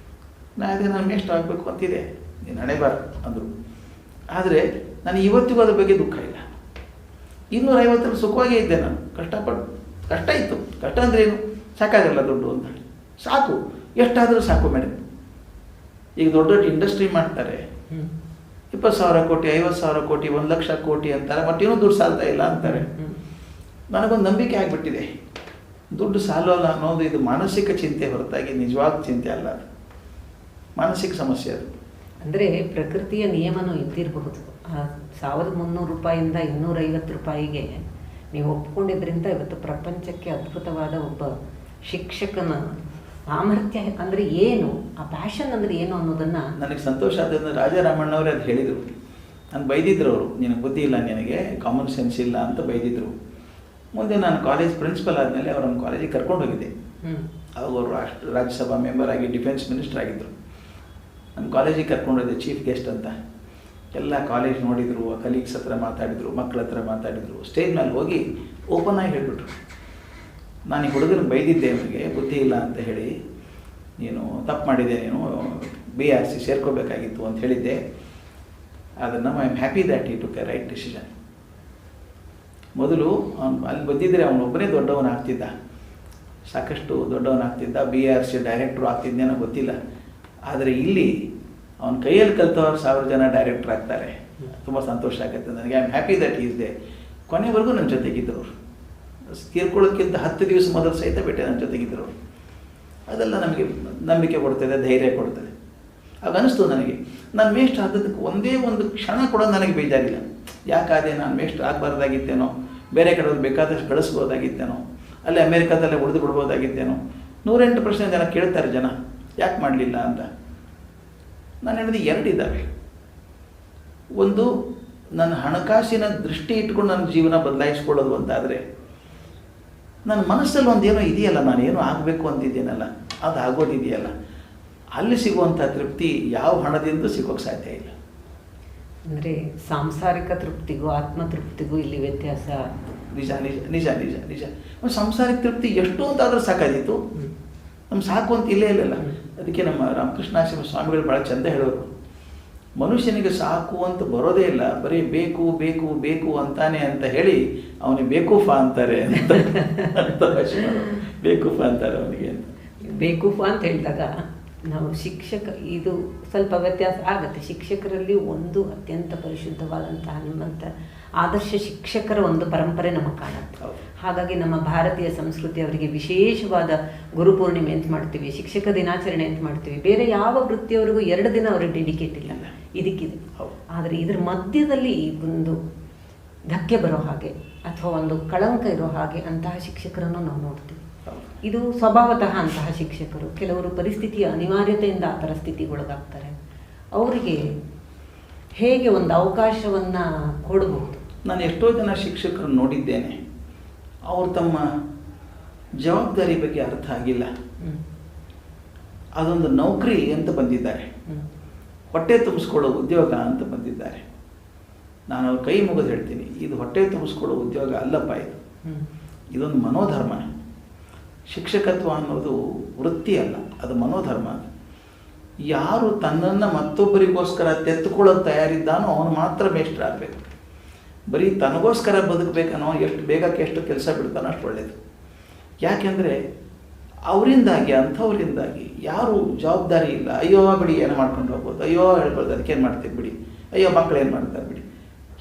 ಅದೇ ನಾನು ಎಷ್ಟು ಆಗಬೇಕು ಅಂತಿದೆ, ನೀನು ಹಣೆ ಬಾರ ಅಂದರು. ಆದರೆ ನಾನು ಇವತ್ತಿಗೂ ಅದ್ರ ಬಗ್ಗೆ ದುಃಖ ಇಲ್ಲ. 250 ಸುಖವಾಗೇ ಇದ್ದೆ ನಾನು. ಕಷ್ಟ ಇತ್ತು. ಕಷ್ಟ ಅಂದರೆ ಏನು? ಸಾಕಾಗಲ್ಲ ದುಡ್ಡು ಅಂತ. ಸಾಕು, ಎಷ್ಟಾದರೂ ಸಾಕು ಮೇಡಮ್. ಈಗ ದೊಡ್ಡ ದೊಡ್ಡ ಇಂಡಸ್ಟ್ರಿ ಮಾಡ್ತಾರೆ, 20,000 ಕೋಟಿ, 50,000 ಕೋಟಿ, 1,00,000 ಕೋಟಿ ಅಂತಾರೆ, ಮತ್ತೇನೂ ದುಡ್ಡು ಸಾಲ್ತಾ ಇಲ್ಲ ಅಂತಾರೆ. ನನಗೊಂದು ನಂಬಿಕೆ ಆಗಿಬಿಟ್ಟಿದೆ, ದುಡ್ಡು ಸಾಲೋಲ್ಲ ಅನ್ನೋದು ಇದು ಮಾನಸಿಕ ಚಿಂತೆ ಹೊರತಾಗಿ ನಿಜವಾದ ಚಿಂತೆ ಅಲ್ಲ. ಅದು ಮಾನಸಿಕ ಸಮಸ್ಯೆ ಅದು. ಅಂದರೆ ಪ್ರಕೃತಿಯ ನಿಯಮನೂ ಇದ್ದಿರಬಹುದು. 1300 ರೂಪಾಯಿಂದ 250 ರೂಪಾಯಿಗೆ ನೀವು ಒಪ್ಕೊಂಡಿದ್ರಿಂದ ಇವತ್ತು ಪ್ರಪಂಚಕ್ಕೆ ಅದ್ಭುತವಾದ ಒಬ್ಬ ಶಿಕ್ಷಕನ ಸಾಮರ್ಥ್ಯ ಅಂದರೆ ಏನು, ಆ ಪ್ಯಾಷನ್ ಅಂದರೆ ಏನು ಅನ್ನೋದನ್ನು ನನಗೆ ಸಂತೋಷ ಆದದ್ದು ರಾಜಾರಾಮಣ್ಣವರೇ ಅದು ಹೇಳಿದರು. ನಾನು ಬೈದಿದ್ರು ಅವರು, ನಿನಗೆ ಬುದ್ಧಿ ಇಲ್ಲ, ನಿನಗೆ ಕಾಮನ್ ಸೆನ್ಸ್ ಇಲ್ಲ ಅಂತ ಬೈದಿದ್ರು. ಮುಂದೆ ನಾನು ಕಾಲೇಜ್ ಪ್ರಿನ್ಸಿಪಲ್ ಆದಮೇಲೆ ಅವರನ್ನು ಕಾಲೇಜಿಗೆ ಕರ್ಕೊಂಡು ಹೋಗಿದ್ದೆ. ಅವರು ರಾಜ್ಯಸಭಾ ಮೆಂಬರ್ ಆಗಿ ಡಿಫೆನ್ಸ್ ಮಿನಿಸ್ಟರ್ ಆಗಿದ್ದರು. ನಮ್ಮ ಕಾಲೇಜಿಗೆ ಕರ್ಕೊಂಡೋದೆ ಚೀಫ್ ಗೆಸ್ಟ್ ಅಂತ. ಎಲ್ಲ ಕಾಲೇಜ್ ನೋಡಿದರು, ಕಲೀಗ್ಸ್ ಹತ್ರ ಮಾತಾಡಿದರು, ಮಕ್ಕಳ ಹತ್ರ ಮಾತಾಡಿದರು. ಸ್ಟೇಜ್ ಮೇಲೆ ಹೋಗಿ ಓಪನ್ ಆಗಿ ಹೇಳಿಬಿಟ್ರು, ನಾನು ಈ ಹುಡುಗನಿಗೆ ಬೈದಿದ್ದೆ, ಅವನಿಗೆ ಬುದ್ಧಿ ಇಲ್ಲ ಅಂತ ಹೇಳಿ, ನೀನು ತಪ್ಪು ಮಾಡಿದೆ, ನೀನು BRC ಸೇರ್ಕೋಬೇಕಾಗಿತ್ತು ಅಂತ ಹೇಳಿದ್ದೆ. ಅದನ್ನು I am happy that he took A right decision. ಮೊದಲು ಅವನು ಅಲ್ಲಿ ಬಂದಿದ್ದರೆ ಅವನೊಬ್ಬನೇ ದೊಡ್ಡವನಾಗ್ತಿದ್ದ, ಸಾಕಷ್ಟು ದೊಡ್ಡವನಾಗ್ತಿದ್ದ, BRC ಡೈರೆಕ್ಟ್ರು ಆಗ್ತಿದ್ದೇನೋ ಗೊತ್ತಿಲ್ಲ. ಆದರೆ ಇಲ್ಲಿ ಅವನ ಕೈಯಲ್ಲಿ ಕಲ್ತವ್ರು 1000 ಜನ ಡೈರೆಕ್ಟ್ರ್ ಆಗ್ತಾರೆ. ತುಂಬ ಸಂತೋಷ ಆಗುತ್ತೆ ನನಗೆ. I am happy that is there. ಕೊನೆವರೆಗೂ ನನ್ನ ಜೊತೆಗಿದ್ದರು. ತೀರ್ಕೊಳ್ಳೋಕ್ಕಿಂತ 10 ದಿವಸ ಮೊದಲು ಸಹಿತ ಬಿಟ್ಟೆ ನನ್ನ ಜೊತೆಗಿದ್ದರು. ಅದೆಲ್ಲ ನಮಗೆ ನಂಬಿಕೆ ಕೊಡ್ತದೆ, ಧೈರ್ಯ ಕೊಡ್ತದೆ. ಆಗ ಅನಿಸ್ತು ನನಗೆ, ನಾನು ಮೇಷ್ಟ್ರು ಆದದಕ್ಕೆ ಒಂದೇ ಒಂದು ಕ್ಷಣ ಕೂಡ ನನಗೆ ಬೇಜಾರಿಲ್ಲ. ಯಾಕಾದೆ, ನಾನು ಮೇಷ್ಟ್ರು ಆಗಬಾರ್ದಾಗಿತ್ತೇನೋ, ಬೇರೆ ಕಡೆ ಬೇಕಾದಷ್ಟು ಗಳಿಸ್ಬೋದಾಗಿತ್ತೇನೋ, ಅಲ್ಲೇ ಅಮೇರಿಕಾದಲ್ಲೇ ಉಳಿದು ಬಿಡ್ಬೋದಾಗಿತ್ತೇನೋ. 108% ಜನ ಕೇಳ್ತಾರೆ, ಜನ ಯಾಕೆ ಮಾಡಲಿಲ್ಲ ಅಂತ. ನಾನು ಹೇಳಿದೆ, 2 ಇದ್ದಾವೆ. ಒಂದು, ನನ್ನ ಹಣಕಾಸಿನ ದೃಷ್ಟಿ ಇಟ್ಕೊಂಡು ನನ್ನ ಜೀವನ ಬದಲಾಯಿಸ್ಕೊಳ್ಳೋದು ಅಂತಾದರೆ, ನನ್ನ ಮನಸ್ಸಲ್ಲಿ ಒಂದೇನೋ ಇದೆಯಲ್ಲ, ನಾನೇನೋ ಆಗಬೇಕು ಅಂತಿದ್ದೇನಲ್ಲ, ಅದು ಆಗೋದಿದೆಯಲ್ಲ, ಅಲ್ಲಿ ಸಿಗುವಂಥ ತೃಪ್ತಿ ಯಾವ ಹಣದಿಂದ ಸಿಗೋಕ್ಕೆ ಸಾಧ್ಯ ಇಲ್ಲ. ಅಂದರೆ ಸಾಂಸಾರಿಕ ತೃಪ್ತಿಗೂ ಆತ್ಮತೃಪ್ತಿಗೂ ಇಲ್ಲಿ ವ್ಯತ್ಯಾಸ. ನಿಜ ನಿಜ ನಿಜ ನಿಜ ನಿಜ. ಸಂಸಾರಿಕ ತೃಪ್ತಿ ಎಷ್ಟು ಅಂತಾದರೂ ಸಾಕಾದೀತು, ನಮ್ಗೆ ಸಾಕು ಅಂತ ಇಲ್ಲೇ ಇಲ್ಲಲ್ಲ. ಅದಕ್ಕೆ ನಮ್ಮ ರಾಮಕೃಷ್ಣಾಶ್ರಮ ಸ್ವಾಮಿಗಳು ಭಾಳ ಚಂದ ಹೇಳೋರು, ಮನುಷ್ಯನಿಗೆ ಸಾಕು ಅಂತ ಬರೋದೇ ಇಲ್ಲ, ಬರೀ ಬೇಕು ಬೇಕು ಬೇಕು ಅಂತಾನೆ ಅಂತ ಹೇಳಿ ಅವನಿಗೆ ಬೇಕೂಫ ಅಂತಾರೆ ಅಂತ ಬೇಕೂಫ ಅಂತಾರೆ ಅವನಿಗೆ ಅಂತ. ಬೇಕೂಫ ಅಂತ ಹೇಳಿದಾಗ ನಾವು ಶಿಕ್ಷಕ, ಇದು ಸ್ವಲ್ಪ ವ್ಯತ್ಯಾಸ ಆಗುತ್ತೆ. ಶಿಕ್ಷಕರಲ್ಲಿ ಒಂದು ಅತ್ಯಂತ ಪರಿಶುದ್ಧವಾದಂತಹ ನಿಮ್ಮಂಥ ಆದರ್ಶ ಶಿಕ್ಷಕರ ಒಂದು ಪರಂಪರೆ ನಮಗೆ ಕಾಣುತ್ತೆ. ಹಾಗಾಗಿ ನಮ್ಮ ಭಾರತೀಯ ಸಂಸ್ಕೃತಿ ಅವರಿಗೆ ವಿಶೇಷವಾದ ಗುರುಪೂರ್ಣಿಮೆ ಅಂತ ಮಾಡ್ತೀವಿ, ಶಿಕ್ಷಕ ದಿನಾಚರಣೆ ಅಂತ ಮಾಡ್ತೀವಿ. ಬೇರೆ ಯಾವ ವೃತ್ತಿಯವರಿಗೂ 2 ದಿನ ಅವ್ರಿಗೆ ಡೆಡಿಕೇಟ್ ಇಲ್ಲ, ಇದಕ್ಕಿದೆ. ಆದರೆ ಇದ್ರ ಮಧ್ಯದಲ್ಲಿ ಒಂದು ಧಕ್ಕೆ ಬರೋ ಹಾಗೆ ಅಥವಾ ಒಂದು ಕಳಂಕ ಇರೋ ಹಾಗೆ ಅಂತಹ ಶಿಕ್ಷಕರನ್ನು ನಾವು ನೋಡ್ತೀವಿ. ಇದು ಸ್ವಭಾವತಃ ಅಂತಹ ಶಿಕ್ಷಕರು, ಕೆಲವರು ಪರಿಸ್ಥಿತಿಯ ಅನಿವಾರ್ಯತೆಯಿಂದ ಆ ಥರ ಸ್ಥಿತಿಗೊಳಗಾಗ್ತಾರೆ. ಅವರಿಗೆ ಹೇಗೆ ಒಂದು ಅವಕಾಶವನ್ನು ಕೊಡಬಹುದು? ನಾನು ಎಷ್ಟೋ ಜನ ಶಿಕ್ಷಕರನ್ನು ನೋಡಿದ್ದೇನೆ, ಅವರು ತಮ್ಮ ಜವಾಬ್ದಾರಿ ಬಗ್ಗೆ ಅರ್ಥ ಆಗಿಲ್ಲ, ಅದೊಂದು ನೌಕರಿ ಅಂತ ಬಂದಿದ್ದಾರೆ, ಹೊಟ್ಟೆ ತುಂಬಿಸ್ಕೊಳ್ಳೋ ಉದ್ಯೋಗ ಅಂತ ಬಂದಿದ್ದಾರೆ. ನಾನು ಅವ್ರ ಕೈ ಮುಗಿದು ಹೇಳ್ತೀನಿ, ಇದು ಹೊಟ್ಟೆ ತುಂಬಿಸ್ಕೊಳ್ಳೋ ಉದ್ಯೋಗ ಅಲ್ಲಪ್ಪ, ಇದೊಂದು ಮನೋಧರ್ಮ. ಶಿಕ್ಷಕತ್ವ ಅನ್ನೋದು ವೃತ್ತಿ ಅಲ್ಲ, ಅದು ಮನೋಧರ್ಮ. ಯಾರು ತನ್ನನ್ನು ಮತ್ತೊಬ್ಬರಿಗೋಸ್ಕರ ತೆತ್ತುಕೊಳ್ಳೋದು ತಯಾರಿದ್ದಾನೋ ಅವನು ಮಾತ್ರ ಮೇಷ್ಟ್ರಾಗಬೇಕು. ಬರೀ ತನಗೋಸ್ಕರ ಬದುಕಬೇಕನ್ನೋ ಎಷ್ಟು ಬೇಗಕ್ಕೆ ಎಷ್ಟು ಕೆಲಸ ಬಿಡ್ತಾನೋ ಅಷ್ಟು ಒಳ್ಳೆಯದು. ಯಾಕೆಂದರೆ ಅವರಿಂದಾಗಿ, ಅಂಥವರಿಂದಾಗಿ ಯಾರು ಜವಾಬ್ದಾರಿ ಇಲ್ಲ, ಅಯ್ಯೋ ಬಿಡಿ ಏನೋ ಮಾಡ್ಕೊಂಡು ಹೋಗ್ಬೋದು, ಅಯ್ಯೋ ಹೇಳ್ಬೋದು ಅದಕ್ಕೇನು ಮಾಡ್ತೀವಿ ಬಿಡಿ, ಅಯ್ಯೋ ಮಕ್ಕಳು ಏನು ಮಾಡ್ತಾರೆ ಬಿಡಿ,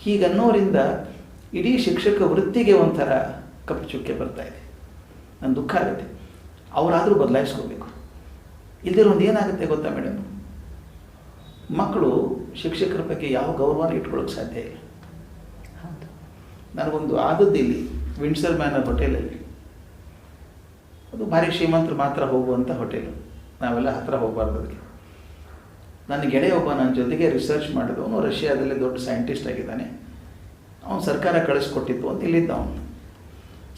ಹೀಗನ್ನೋರಿಂದ ಇಡೀ ಶಿಕ್ಷಕ ವೃತ್ತಿಗೆ ಒಂಥರ ಕಪ್ಪು ಚುಕ್ಕೆ ಬರ್ತಾಯಿದೆ. ನನ್ನ ದುಃಖ ಆಗುತ್ತೆ. ಅವರಾದರೂ ಬದಲಾಯಿಸ್ಕೋಬೇಕು. ಇಲ್ದಿರೋ ಒಂದು ಏನಾಗುತ್ತೆ ಗೊತ್ತಾ ಮೇಡಮ್, ಮಕ್ಕಳು ಶಿಕ್ಷಕರ ಬಗ್ಗೆ ಯಾವ ಗೌರವನ ಇಟ್ಕೊಳ್ಳೋಕೆ ಸಾಧ್ಯ ಇಲ್ಲ. ನನಗೊಂದು ಆದದ್ದು ಇಲ್ಲಿ ವಿಂಡ್ಸರ್ ಮ್ಯಾನರ್ ಹೋಟೆಲಲ್ಲಿ, ಅದು ಭಾರಿ ಶ್ರೀಮಂತರು ಮಾತ್ರ ಹೋಗುವಂಥ ಹೋಟೆಲು, ನಾವೆಲ್ಲ ಹತ್ತಿರ ಹೋಗಬಾರ್ದು ಅದಕ್ಕೆ. ನನ್ನ ಗೆಳೆಯ ಒಬ್ಬ ನನ್ನ ಜೊತೆಗೆ ರಿಸರ್ಚ್ ಮಾಡಿದವನು, ರಷ್ಯಾದಲ್ಲಿ ದೊಡ್ಡ ಸೈಂಟಿಸ್ಟ್ ಆಗಿದ್ದಾನೆ. ಅವನು ಸರ್ಕಾರ ಕಳಿಸ್ಕೊಟ್ಟಿತ್ತು ಅಂತ ಇಲ್ಲಿದ್ದ ಅವನು.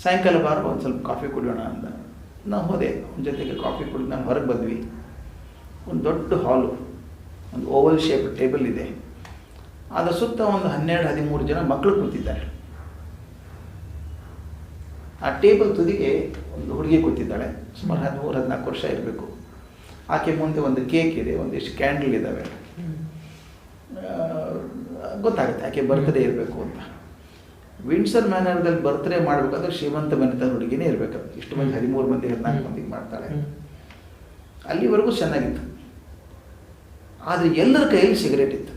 ಸಾಯಂಕಾಲ ಬಾರ ಒಂದು ಸ್ವಲ್ಪ ಕಾಫಿ ಕುಡಿಯೋಣ ಅಂದ. ನಾವು ಹೋದೆ ಅವನ ಜೊತೆಗೆ ಕಾಫಿ ಕುಡಿದು ನಾವು ಹೊರಗೆ ಬಂದ್ವಿ. ಒಂದು ದೊಡ್ಡ ಹಾಲು, ಒಂದು ಓವಲ್ ಶೇಪ್ ಟೇಬಲ್ ಇದೆ, ಅದರ ಸುತ್ತ ಒಂದು 12-13 ಜನ ಮಕ್ಕಳು ಕೂತಿದ್ದಾರೆ. ಆ ಟೇಬಲ್ ತುದಿಗೆ ಒಂದು ಹುಡುಗಿ ಕೂತಿದ್ದಾಳೆ, ಸುಮಾರು 13-14 ವರ್ಷ ಇರಬೇಕು. ಆಕೆ ಮುಂದೆ ಒಂದು ಕೇಕ್ ಇದೆ, ಒಂದಿಷ್ಟು ಕ್ಯಾಂಡಲ್ ಇದ್ದಾವೆ. ಗೊತ್ತಾಗುತ್ತೆ ಆಕೆ ಬರ್ತ್ಡೇ ಇರಬೇಕು ಅಂತ. ವಿಂಡ್ಸರ್ ಮ್ಯಾನರ್ದಲ್ಲಿ ಬರ್ತ್ಡೇ ಮಾಡಬೇಕಾದ್ರೆ ಶ್ರೀಮಂತ ಮನೆತನ ಹುಡುಗಿನೇ ಇರಬೇಕು. ಇಷ್ಟು ಮಂದಿ 13 ಮಂದಿ 14 ಮಂದಿಗೆ ಮಾಡ್ತಾಳೆ. ಅಲ್ಲಿವರೆಗೂ ಚೆನ್ನಾಗಿತ್ತು. ಆದರೆ ಎಲ್ಲರ ಕೈಯಲ್ಲಿ ಸಿಗರೇಟ್ ಇತ್ತು.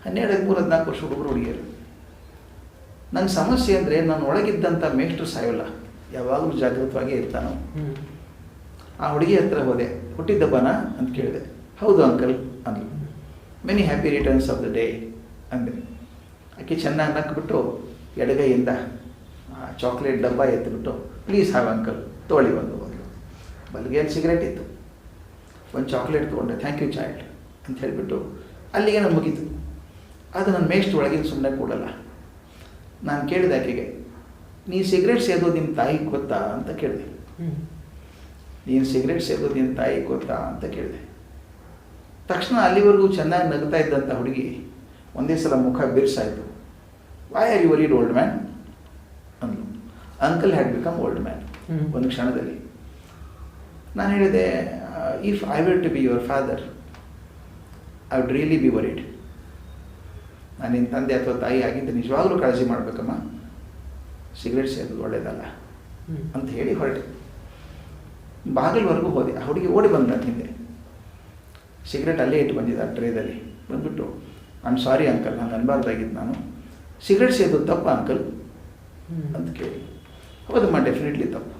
12-13-14 ವರ್ಷ ಹುಡುಗರು ಹುಡುಗಿಯರು. ನನ್ನ ಸಮಸ್ಯೆ ಅಂದರೆ ನನ್ನ ಒಳಗಿದ್ದಂಥ ಮೇಷ್ಟ್ರು ಸಾಯೋಲ್ಲ, ಯಾವಾಗಲೂ ಜಾಗೃತವಾಗಿ ಇರ್ತಾನೋ. ಆ ಹುಡುಗಿ ಹತ್ರ ಹೋದೆ, ಹುಟ್ಟಿದ್ದಬ್ಬನ ಅಂತ ಕೇಳಿದೆ. ಹೌದು ಅಂಕಲ್ ಅಂದ್ಲು. Many happy returns of the day ಅಂದೆ. ಆಕೆ ಚೆನ್ನಾಗಿ ನಕ್ಬಿಟ್ಟು ಎಡಗೈಯಿಂದ ಚಾಕ್ಲೇಟ್ ಡಬ್ಬ ಎತ್ತಿಬಿಟ್ಟು, ಪ್ಲೀಸ್ ಹ್ಯಾವ್ ಅಂಕಲ್, ತೊಗೊಳ್ಳಿ ಒಂದು ಬಲ್ಗೇನು ಸಿಗರೇಟ್ ಇತ್ತು, ಒಂದು ಚಾಕ್ಲೇಟ್ ತೊಗೊಂಡೆ, ಥ್ಯಾಂಕ್ ಯು ಚೈಲ್ಡ್ ಅಂತ ಹೇಳಿಬಿಟ್ಟು ಅಲ್ಲಿಗೆ ನಾನು ಮುಗೀತು. ಅದು ನನ್ನ ಮೇಷ್ಟ್ರ ಒಳಗಿನ ಸುಮ್ಮನೆ ಕೂಡಲ್ಲ. ನಾನು ಕೇಳಿದೆ ಆಕೆಗೆ, ನೀ ಸಿಗರೇಟ್ ಸೇದೋದು ನಿಮ್ಮ ತಾಯಿಗೆ ಗೊತ್ತಾ ಅಂತ ಕೇಳಿದೆ. ನೀನು ಸಿಗರೇಟ್ ಸೇದೋದು ನಿಮ್ಮ ತಾಯಿಗೆ ಗೊತ್ತಾ ಅಂತ ಕೇಳಿದೆ. ತಕ್ಷಣ ಅಲ್ಲಿವರೆಗೂ ಚೆನ್ನಾಗಿ ನಗ್ತಾ ಇದ್ದಂಥ ಹುಡುಗಿ ಒಂದೇ ಸಲ ಮುಖ ಬಿರ್ಸಾಯಿತು. Why are you worried old man ಅಂದ್ಲು. Uncle had become old man ಒಂದು ಕ್ಷಣದಲ್ಲಿ. ನಾನು ಹೇಳಿದೆ, if I will to be your father I would really be worried. ನಾನು ನಿನ್ನ ತಂದೆ ಅಥವಾ ತಾಯಿ ಆಗಿದ್ದೆ ನಿಜವಾಗ್ಲೂ ಕಾಳಜಿ ಮಾಡಬೇಕಮ್ಮ, ಸಿಗರೇಟ್ ಸೇದೋದು ಒಳ್ಳೇದಲ್ಲ ಅಂತ ಹೇಳಿ ಹೊರಟೆ. ಬಾಗಿಲವರೆಗೂ ಹೋದೆ. ಆ ಹುಡುಗಿ ಓಡಿ ಬಂದ ಹಿಂದೆ, ಸಿಗರೇಟ್ ಅಲ್ಲೇ ಇಟ್ಟು ಬಂದಿದ್ದ ಟ್ರೇದಲ್ಲಿ. ಬಂದ್ಬಿಟ್ಟು, ಐ ಆಮ್ ಸಾರಿ ಅಂಕಲ್, ನಾನು ಅನ್ಬಾರ್ದಾಗಿದ್ದು, ನಾನು ಸಿಗರೇಟ್ ಸೇದೋದು ತಪ್ಪ ಅಂಕಲ್ ಅಂತ ಕೇಳಿ. ಹೌದಮ್ಮ, ಡೆಫಿನೆಟ್ಲಿ ತಪ್ಪು.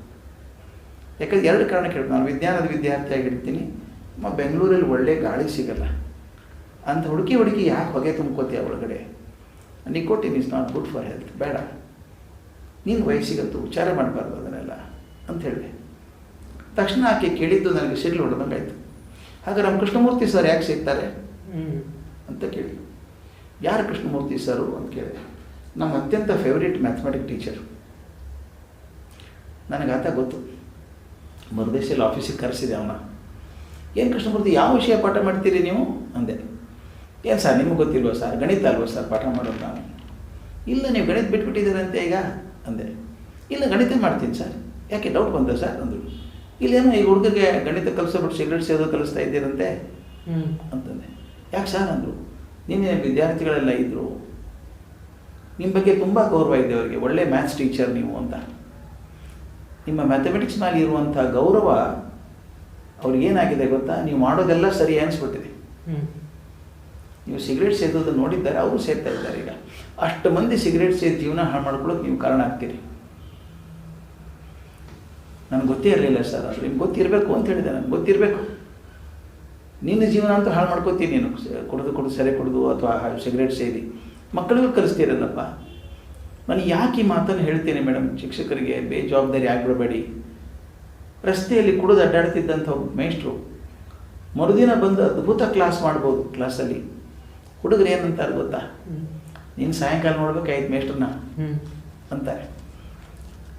ಯಾಕಂದ್ರೆ ಎರಡು ಕಾರಣ ಕೇಳಿ, ನಾನು ವಿಜ್ಞಾನದ ವಿದ್ಯಾರ್ಥಿಯಾಗಿರ್ತೀನಿ, ಬೆಂಗಳೂರಲ್ಲಿ ಒಳ್ಳೆ ಗಾಳಿ ಸಿಗಲ್ಲ ಅಂತ ಹುಡುಕಿ ಯಾಕೆ ಹೊಗೆ ತುಂಬ್ಕೋತೀಯ ಒಳಗಡೆ, nicotine is not good for health, ಬೇಡ, ನೀನು ವಯಸ್ಸಿಗಂತೂ ವಿಚಾರ ಮಾಡಬಾರ್ದು ಅದನ್ನೆಲ್ಲ ಅಂತ ಹೇಳಿದೆ. ತಕ್ಷಣ ಆಕೆ ಕೇಳಿದ್ದು ನನಗೆ ಸಿಡ್ಲು ಹೊಡೆದಂಗೆ ಆಯಿತು. ಹಾಗೆ ನಮ್ಮ ಕೃಷ್ಣಮೂರ್ತಿ ಸರ್ ಯಾಕೆ ಸಿಗ್ತಾರೆ ಅಂತ ಕೇಳಿ. ಯಾರು ಕೃಷ್ಣಮೂರ್ತಿ ಸರು ಅಂತ ಕೇಳಿದೆ. ನಮ್ಮ ಅತ್ಯಂತ ಫೇವ್ರೇಟ್ ಮ್ಯಾಥಮೆಟಿಕ್ ಟೀಚರ್. ನನಗೆ ಆತ ಗೊತ್ತು. ಮರುದೇಶಲ್ಲಿ ಆಫೀಸಿಗೆ ಕರೆಸಿದೆ ಅವನ. ಏನು ಕೃಷ್ಣಮೂರ್ತಿ, ಯಾವ ವಿಷಯ ಪಾಠ ಮಾಡ್ತೀರಿ ನೀವು ಅಂದೆ. ಏನು ಸರ್ ನಿಮಗೆ ಗೊತ್ತಿಲ್ವ ಸರ್, ಗಣಿತ ಅಲ್ವ ಸರ್ ಪಾಠ ಮಾಡೋದು ನಾನು. ಇಲ್ಲ, ನೀವು ಗಣಿತ ಬಿಟ್ಬಿಟ್ಟಿದ್ದೀರಂತೆ ಈಗ ಅಂದೆ. ಇಲ್ಲ, ಗಣಿತ ಮಾಡ್ತೀನಿ ಸರ್. ಯಾಕೆ ಡೌಟ್ ಬಂದ ಸರ್ ಅಂದರು. ಇಲ್ಲೇನೋ ಈಗ ಹುಡುಗರಿಗೆ ಗಣಿತ ಕಲಿಸ್ಬಿಟ್ಟು ಸಿಗರೇಟ್ ಸೇದೋ ಕಲಿಸ್ತಾ ಇದ್ದೀರಂತೆ ಅಂತಂದೆ. ಯಾಕೆ ಸರ್ ಅಂದರು. ನಿನ್ನೆ ವಿದ್ಯಾರ್ಥಿಗಳೆಲ್ಲ ಇದ್ದರು, ನಿಮ್ಮ ಬಗ್ಗೆ ತುಂಬ ಗೌರವ ಇದೆ ಅವರಿಗೆ, ಒಳ್ಳೆ ಮ್ಯಾಥ್ಸ್ ಟೀಚರ್ ನೀವು ಅಂತ. ನಿಮ್ಮ ಮ್ಯಾಥಮೆಟಿಕ್ಸ್ನಲ್ಲಿ ಇರುವಂಥ ಗೌರವ ಅವ್ರಿಗೇನಾಗಿದೆ ಗೊತ್ತಾ, ನೀವು ಮಾಡೋದೆಲ್ಲ ಸರಿ ಅನಿಸ್ಬಿಟ್ಟಿದೆ. ನೀವು ಸಿಗರೇಟ್ ಸೇದೋದು ನೋಡಿದ್ದಾರೆ, ಅವರು ಸೇರ್ತಾ ಇದ್ದಾರೆ ಈಗ. ಅಷ್ಟು ಮಂದಿ ಸಿಗರೇಟ್ ಸೇದಿ ಜೀವನ ಹಾಳು ಮಾಡ್ಕೊಳ್ಳೋಕೆ ನೀವು ಕಾರಣ ಆಗ್ತೀರಿ. ನನಗೆ ಗೊತ್ತೇ ಇರಲಿಲ್ಲ ಸರ್ ಅದು. ನಿಮ್ಗೆ ಗೊತ್ತಿರಬೇಕು ಅಂತ ಹೇಳಿದೆ. ನನಗೆ ಗೊತ್ತಿರಬೇಕು. ನಿನ್ನ ಜೀವನ ಅಂತ ಹಾಳು ಮಾಡ್ಕೋತೀನಿ ನೀನು, ಕುಡಿದು ಸೆರೆ ಕುಡಿದು ಅಥವಾ ಸಿಗರೇಟ್ ಸೇದಿ ಮಕ್ಕಳಿಗೂ ಕಲಿಸ್ತೀರಲ್ಲಪ್ಪ. ನಾನು ಯಾಕೆ ಈ ಮಾತನ್ನು ಹೇಳ್ತೇನೆ ಮೇಡಮ್, ಶಿಕ್ಷಕರಿಗೆ ಬೇಜವಾಬ್ದಾರಿ ಆಗಿಬಿಡಬೇಡಿ. ರಸ್ತೆಯಲ್ಲಿ ಕುಡಿದು ಅಡ್ಡಾಡ್ತಿದ್ದಂಥ ಮೇಷ್ಟ್ರು ಮರುದಿನ ಬಂದು ಅದ್ಭುತ ಕ್ಲಾಸ್ ಮಾಡ್ಬೋದು. ಕ್ಲಾಸಲ್ಲಿ ಹುಡುಗರು ಏನಂತಾರೆ ಗೊತ್ತಾ, ನೀನು ಸಾಯಂಕಾಲ ನೋಡ್ಬೇಕಾಯ್ತು ಮೇಷ್ಟ್ರನ್ನ ಅಂತಾರೆ.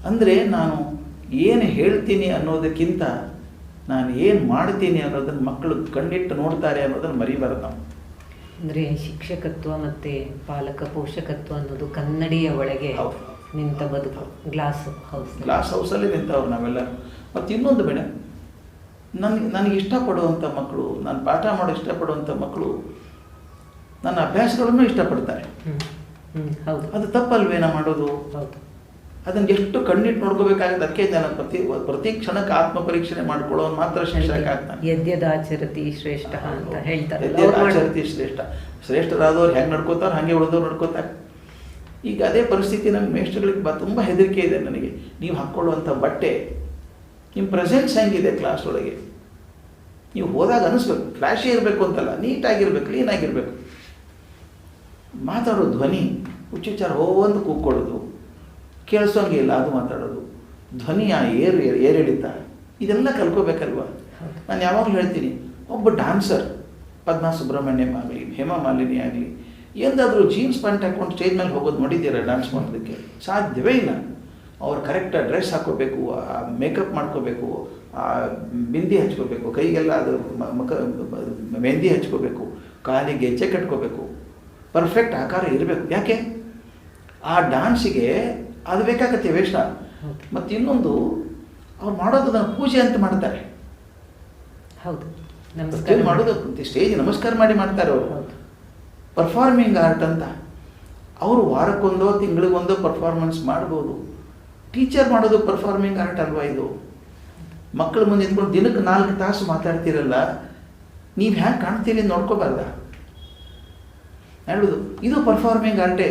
ಅಂದರೆ ನಾನು ಏನು ಹೇಳ್ತೀನಿ ಅನ್ನೋದಕ್ಕಿಂತ ನಾನು ಏನು ಮಾಡ್ತೀನಿ ಅನ್ನೋದನ್ನು ಮಕ್ಕಳು ಕಣ್ಣಿಟ್ಟು ನೋಡ್ತಾರೆ ಅನ್ನೋದನ್ನು ಮರಿಬಾರದು ನಾವು. ಅಂದರೆ ಶಿಕ್ಷಕತ್ವ ಮತ್ತು ಪಾಲಕ ಪೋಷಕತ್ವ ಅನ್ನೋದು ಕನ್ನಡಿಯ ಒಳಗೆ ನಿಂತ ಬದುಕು. ಗ್ಲಾಸ್ ಹೌಸಲ್ಲಿ ನಿಂತವ್ರು ನಾವೆಲ್ಲ. ಮತ್ತು ಇನ್ನೊಂದು ಮೇಡಮ್, ನನಗೆ ಇಷ್ಟಪಡುವಂಥ ಮಕ್ಕಳು, ನಾನು ಪಾಠ ಮಾಡೋ ಇಷ್ಟಪಡುವಂಥ ಮಕ್ಕಳು ನನ್ನ ಅಭ್ಯಾಸಗಳನ್ನು ಇಷ್ಟಪಡ್ತಾರೆ. ಹೌದು, ಅದು ತಪ್ಪಲ್ವೇನೋ ಮಾಡೋದು. ಹೌದು, ಅದನ್ನು ಎಷ್ಟು ಕಣ್ಣಿಟ್ಟು ನೋಡ್ಕೋಬೇಕಾಗುತ್ತೆ. ಅದಕ್ಕೆ ನಾನು ಪ್ರತಿ ಕ್ಷಣಕ್ಕೆ ಆತ್ಮ ಪರೀಕ್ಷಣೆ ಮಾಡ್ಕೊಳ್ಳೋನು ಮಾತ್ರ ಶಿಕ್ಷಕ ಆಗ್ತಾನೆ. ಯದ್ಯದಾಚರತಿ ಶ್ರೇಷ್ಠ ಅಂತ ಹೇಳ್ತಾರೆ. ಯದ್ಯದಾಚರತಿ ಶ್ರೇಷ್ಠರಾದವ್ರು ಹೆಂಗೆ ನಡ್ಕೋತಾರೆ ಹಾಗೆ ಉಳಿದವ್ರು ನಡ್ಕೋತಾರೆ. ಈಗ ಅದೇ ಪರಿಸ್ಥಿತಿ ನಮ್ಮ ಮೇಷ್ಟ್ರುಗಳಿಗೆ ತುಂಬ ಹೆದರಿಕೆ ಇದೆ ನನಗೆ. ನೀವು ಹಾಕ್ಕೊಳ್ಳುವಂಥ ಬಟ್ಟೆ, ನಿಮ್ಮ ಪ್ರೆಸೆನ್ಸ್ ಹೆಂಗಿದೆ ಕ್ಲಾಸ್ ಒಳಗೆ, ನೀವು ಹೋದಾಗ ಅನಿಸ್ಬೇಕು. ಫ್ಲ್ಯಾಶಿ ಇರಬೇಕು ಅಂತಲ್ಲ, ನೀಟಾಗಿರ್ಬೇಕು, ಕ್ಲೀನಾಗಿರ್ಬೇಕು. ಮಾತಾಡೋ ಧ್ವನಿ ಹುಚ್ಚುಚ್ಚಾರ ಹೋಗಂದು ಕೂಗ್ಕೊಳ್ಳೋದು, ಕೇಳಿಸೋಂಗೆ ಇಲ್ಲ ಅದು ಮಾತಾಡೋದು, ಧ್ವನಿಯ ಏರಿಳಿತ, ಇದೆಲ್ಲ ಕಲ್ಕೋಬೇಕಲ್ವ. ನಾನು ಯಾವಾಗಲೂ ಹೇಳ್ತೀನಿ, ಒಬ್ಬ ಡ್ಯಾನ್ಸರ್ ಪದ್ಮಾ ಸುಬ್ರಹ್ಮಣ್ಯಂ ಆಗಲಿ, ಹೇಮಾ ಮಾಲಿನಿ ಆಗಲಿ, ಎಂದಾದರೂ ಜೀನ್ಸ್ ಪ್ಯಾಂಟ್ ಹಾಕ್ಕೊಂಡು ಸ್ಟೇಜ್ ಮೇಲೆ ಹೋಗೋದು ನೋಡಿದ್ದೀರಾ ಡ್ಯಾನ್ಸ್ ಮಾಡೋದಕ್ಕೆ? ಸಾಧ್ಯವೇ ಇಲ್ಲ. ಅವ್ರು ಕರೆಕ್ಟಾಗಿ ಡ್ರೆಸ್ ಹಾಕ್ಕೋಬೇಕು, ಮೇಕಪ್ ಮಾಡ್ಕೋಬೇಕು, ಬಿಂದಿ ಹಚ್ಕೋಬೇಕು, ಕೈಗೆಲ್ಲ ಅದು ಮೆಹಂದಿ ಹಚ್ಕೋಬೇಕು, ಕಾಲಿಗೆ ಗೆಜ್ಜೆ ಕಟ್ಕೋಬೇಕು, ಪರ್ಫೆಕ್ಟ್ ಆಕಾರ ಇರಬೇಕು. ಯಾಕೆ? ಆ ಡ್ಯಾನ್ಸಿಗೆ ಅದು ಬೇಕಾಗತ್ತೆ ವೇಷ. ಮತ್ತು ಇನ್ನೊಂದು, ಅವ್ರು ಮಾಡೋದು ಅದನ್ನು ಪೂಜೆ ಅಂತ ಮಾಡ್ತಾರೆ. ಹೌದು, ಮಾಡೋದು ಸ್ಟೇಜ್ ನಮಸ್ಕಾರ ಮಾಡಿ ಮಾಡ್ತಾರೆ ಅವರು. ಪರ್ಫಾರ್ಮಿಂಗ್ ಆರ್ಟ್ ಅಂತ. ಅವರು ವಾರಕ್ಕೊಂದೋ ತಿಂಗಳಿಗೊಂದೋ ಪರ್ಫಾರ್ಮೆನ್ಸ್ ಮಾಡ್ಬೋದು. ಟೀಚರ್ ಮಾಡೋದು ಪರ್ಫಾರ್ಮಿಂಗ್ ಆರ್ಟ್ ಅಲ್ವಾ ಇದು? ಮಕ್ಕಳ ಮುಂದೆ ನಿಂತ್ಕೊಂಡು ದಿನಕ್ಕೆ 4 ತಾಸು ಮಾತಾಡ್ತೀರಲ್ಲ, ನೀವು ಹ್ಯಾಂಗೆ ಕಾಣ್ತೀರಿ ನೋಡ್ಕೋಬಾರ್ದ ಹೇಳೋದು? ಇದು ಪರ್ಫಾರ್ಮಿಂಗ್ ಆರ್ಟೇ.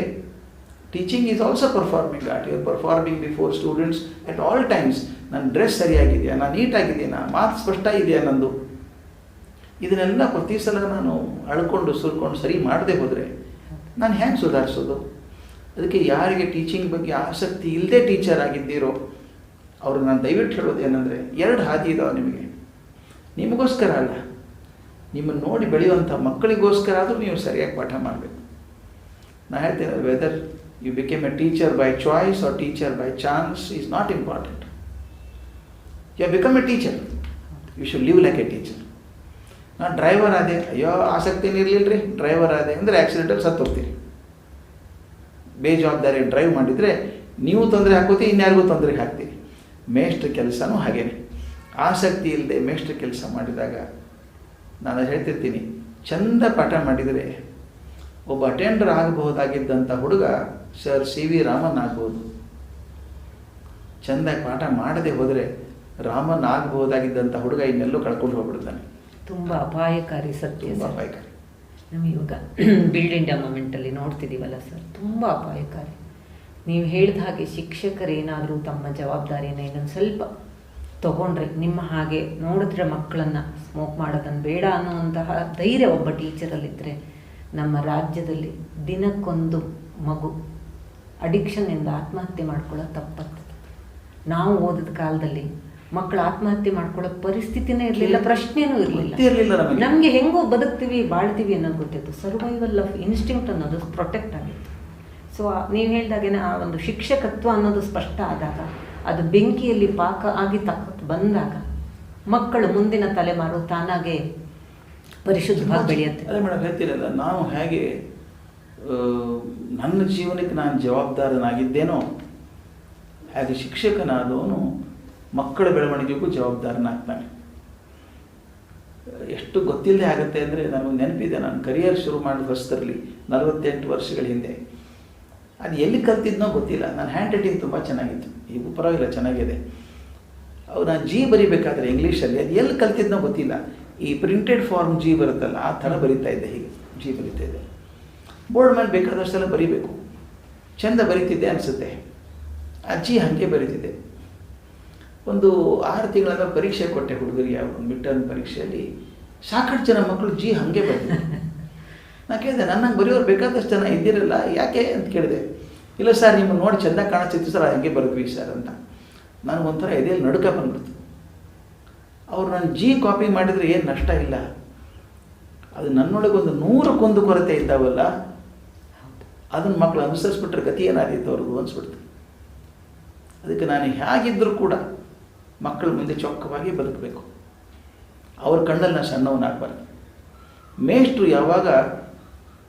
Teaching is also performing art. You are performing before students at all times. ನನ್ನ ಡ್ರೆಸ್ ಸರಿಯಾಗಿದೆಯಾ, ನಾನು ನೀಟಾಗಿದೆಯಾ, ಮಾತು ಸ್ಪಷ್ಟ ಇದೆಯಾ ನಂದು, ಇದನ್ನೆಲ್ಲ ಪ್ರತಿ ಸಲ ನಾನು ಅಳ್ಕೊಂಡು ಸುರ್ಕೊಂಡು ಸರಿ ಮಾಡದೆ ಹೋದರೆ ನಾನು ಹೇಗೆ ಸುಧಾರಿಸೋದು? ಅದಕ್ಕೆ ಯಾರಿಗೆ ಟೀಚಿಂಗ್ ಬಗ್ಗೆ ಆಸಕ್ತಿ ಇಲ್ಲದೆ ಟೀಚರ್ ಆಗಿದ್ದೀರೋ ಅವರು ನಾನು ದಯವಿಟ್ಟು ಹೇಳೋದು ಏನಂದರೆ, 2 ಹಾದಿ ಇದಾವೆ ನಿಮಗೆ. ನಿಮಗೋಸ್ಕರ ಅಲ್ಲ, ನಿಮ್ಮನ್ನು ನೋಡಿ ಬೆಳೆಯುವಂಥ ಮಕ್ಕಳಿಗೋಸ್ಕರ ಆದರೂ ನೀವು ಸರಿಯಾಗಿ ಪಾಠ ಮಾಡಬೇಕು. ನಾನು ಹೇಳ್ತೇನೆ, whether you became a teacher by choice or teacher by chance is not important. You have become a teacher, you should live like a teacher. ನಾನು ಡ್ರೈವರ್ ಆದೆ, ಅಯ್ಯೋ ಆಸಕ್ತಿನೇ ಇರಲಿಲ್ಲ ರೀ, ಡ್ರೈವರ್ ಆದೆ ಅಂದರೆ ಆಕ್ಸಿಡೆಂಟಲ್ಲಿ ಸತ್ತು ಹೋಗ್ತೀರಿ. ಬೇಜವಾಬ್ದಾರಿ ಡ್ರೈವ್ ಮಾಡಿದರೆ ನೀವು ತೊಂದರೆ ಹಾಕೋತೀವಿ, ಇನ್ಯಾರಿಗೂ ತೊಂದರೆ ಹಾಕ್ತೀರಿ. ಮೇಷ್ಟ್ರ ಕೆಲಸನೂ ಹಾಗೇನೆ. ಆಸಕ್ತಿ ಇಲ್ಲದೆ ಮೇಷ್ಟ್ರ ಕೆಲಸ ಮಾಡಿದಾಗ ನಾನು ಹೇಳ್ತಿರ್ತೀನಿ, ಚಂದ ಪಾಠ ಮಾಡಿದರೆ ಒಬ್ಬ ಅಟೆಂಡರ್ ಆಗಬಹುದಾಗಿದ್ದಂಥ ಹುಡುಗ ಸರ್ ಸಿ ವಿ ರಾಮನ್ ಆಗ್ಬೋದು. ಚೆಂದಾಗಿ ಪಾಠ ಮಾಡದೆ ಹೋದರೆ ರಾಮನ್ ಆಗಬಹುದಾಗಿದ್ದಂಥ ಹುಡುಗ ಇನ್ನೆಲ್ಲೋ ಕಳ್ಕೊಂಡು ಹೋಗ್ಬಿಡ್ತಾನೆ. ತುಂಬ ಅಪಾಯಕಾರಿ ಸತ್ಯ. ತುಂಬ ಅಪಾಯಕಾರಿ. ನಮಗೆ ಇವಾಗ ಬಿಲ್ಡ್ ಇಂಡಿಯಾ ಮೂಮೆಂಟಲ್ಲಿ ನೋಡ್ತಿದ್ದೀವಲ್ಲ ಸರ್, ತುಂಬ ಅಪಾಯಕಾರಿ. ನೀವು ಹೇಳಿದ ಹಾಗೆ ಶಿಕ್ಷಕರೇನಾದರೂ ತಮ್ಮ ಜವಾಬ್ದಾರಿಯನ್ನು ಇನ್ನೊಂದು ಸ್ವಲ್ಪ ತಗೊಂಡ್ರೆ, ನಿಮ್ಮ ಹಾಗೆ ನೋಡಿದ್ರೆ ಮಕ್ಕಳನ್ನು ಸ್ಮೋಕ್ ಮಾಡೋದನ್ನು ಬೇಡ ಅನ್ನುವಂತಹ ಧೈರ್ಯ ಒಬ್ಬ ಟೀಚರಲ್ಲಿದ್ದರೆ, ನಮ್ಮ ರಾಜ್ಯದಲ್ಲಿ ದಿನಕ್ಕೊಂದು ಮಗು ಅಡಿಕ್ಷನ್ನಿಂದ ಆತ್ಮಹತ್ಯೆ ಮಾಡ್ಕೊಳ್ಳೋ ತಪ್ಪಾಗ್ತದೆ. ನಾವು ಓದಿದ ಕಾಲದಲ್ಲಿ ಮಕ್ಕಳು ಆತ್ಮಹತ್ಯೆ ಮಾಡ್ಕೊಳ್ಳೋ ಪರಿಸ್ಥಿತಿನೇ ಇರಲಿಲ್ಲ, ಪ್ರಶ್ನೆನೂ ಇರಲಿಲ್ಲ. ನಮಗೆ ಹೆಂಗೋ ಬದುಕ್ತೀವಿ ಬಾಳ್ತೀವಿ ಅನ್ನೋದು ಗೊತ್ತಿತ್ತು. ಸರ್ವೈವಲ್ ಆಫ್ ಇನ್ಸ್ಟಿಂಕ್ಟ್ ಅನ್ನೋದು ಪ್ರೊಟೆಕ್ಟ್ ಆಗಿತ್ತು. ಸೊ ನೀವು ಹೇಳಿದಾಗೇನೆ ಆ ಒಂದು ಶಿಕ್ಷಕತ್ವ ಅನ್ನೋದು ಸ್ಪಷ್ಟ ಆದಾಗ, ಅದು ಬೆಂಕಿಯಲ್ಲಿ ಪಾಕ ಆಗಿ ಬಂದಾಗ ಮಕ್ಕಳು ಮುಂದಿನ ತಲೆಮಾರು ತಾನಾಗೆ ಪರಿಶುದ್ಧವಾಗಿ ಬೆಳೆಯುತ್ತೆ. ಅದೇ ಮೇಡಮ್ ಹೇಳ್ತೀರಲ್ಲ, ನಾನು ಹೇಗೆ ನನ್ನ ಜೀವನಕ್ಕೆ ನಾನು ಜವಾಬ್ದಾರನಾಗಿದ್ದೇನೋ ಹಾಗೆ ಶಿಕ್ಷಕನಾದವನು ಮಕ್ಕಳ ಬೆಳವಣಿಗೆಗೂ ಜವಾಬ್ದಾರನಾಗ್ತಾನೆ. ಎಷ್ಟು ಗೊತ್ತಿಲ್ಲದೆ ಆಗುತ್ತೆ ಅಂದರೆ, ನನಗೆ ನೆನಪಿದೆ, ನಾನು ಕರಿಯರ್ ಶುರು ಮಾಡಿದ ಹೊಸದರಲ್ಲಿ 48 ವರ್ಷಗಳ ಹಿಂದೆ. ಅದು ಎಲ್ಲಿ ಕಲ್ತಿದ್ನೋ ಗೊತ್ತಿಲ್ಲ. ನನ್ನ ಹ್ಯಾಂಡ್ ರೈಟಿಂಗ್ ತುಂಬ ಚೆನ್ನಾಗಿತ್ತು, ಈಗೂ ಪರವಾಗಿಲ್ಲ ಚೆನ್ನಾಗಿದೆ. ನಾನು ಜಿ ಬರಿಬೇಕಾದ್ರೆ ಇಂಗ್ಲೀಷಲ್ಲಿ ಅದು ಎಲ್ಲಿ ಕಲ್ತಿದ್ನೋ ಗೊತ್ತಿಲ್ಲ. ಈ ಪ್ರಿಂಟೆಡ್ ಫಾರ್ಮ್ ಜಿ ಬರುತ್ತಲ್ಲ, ಆ ಥರ ಬರಿತಾ ಇದ್ದೆ. ಹೀಗೆ ಜಿ ಬರಿತಾ ಇದ್ದೆ. ಬೋರ್ಡ್ ಮೇಲೆ ಬೇಕಾದಷ್ಟೆಲ್ಲ ಬರಿಬೇಕು, ಚೆಂದ ಬರಿತಿದ್ದೆ ಅನಿಸುತ್ತೆ. ಆ ಜಿ ಹಾಗೆ ಬರಿತಿದ್ದೆ. ಒಂದು 6 ತಿಂಗಳ ಪರೀಕ್ಷೆ ಕೊಟ್ಟೆ ಹುಡುಗರಿಗೆ, ಒಂದು ಮಿಡ್ ಟರ್ಮ್ ಪರೀಕ್ಷೆಯಲ್ಲಿ. ಸಾಕಷ್ಟು ಜನ ಮಕ್ಕಳು ಜಿ ಹಾಗೆ ಬರ್ತಿದ್ದೆ. ನಾನು ಕೇಳಿದೆ, ನನ್ನಂಗೆ ಬರೆಯೋರು ಬೇಕಾದಷ್ಟು ಜನ ಇದ್ದಿರಲ್ಲ, ಯಾಕೆ ಅಂತ ಕೇಳಿದೆ. ಇಲ್ಲ ಸರ್, ನಿಮ್ಮನ್ನು ನೋಡಿ ಚೆಂದ ಕಾಣಿಸ್ತಿತ್ತು ಸರ್, ಹಾಗೆ ಬರೆದ್ವಿ ಸರ್ ಅಂತ. ನನಗೊಂಥರ ಎದೆಯಲ್ಲಿ ನಡುಕ ಬಂದ್ಬಿಡ್ತು. ಅವ್ರು ನಾನು ಜಿ ಕಾಪಿ ಮಾಡಿದರೆ ಏನು ನಷ್ಟ ಇಲ್ಲ, ಅದು ನನ್ನೊಳಗೆ ಒಂದು 100 ಕೊರತೆ ಇದ್ದಾವಲ್ಲ, ಅದನ್ನು ಮಕ್ಕಳು ಅನುಸರಿಸ್ಬಿಟ್ರೆ ಗತಿ ಏನಾದಿತ್ತು ಅವ್ರದ್ದು ಅನಿಸ್ಬಿಡ್ತು. ಅದಕ್ಕೆ ನಾನು ಹೇಗಿದ್ದರೂ ಕೂಡ ಮಕ್ಕಳ ಮುಂದೆ ಚೊಕ್ಕವಾಗಿ ಬದುಕಬೇಕು. ಅವ್ರ ಕಣ್ಣಲ್ಲಿ ನಾನು ಸಣ್ಣವನಾಗಬಾರ್ದು. ಮೇಷ್ಟ್ರು ಯಾವಾಗ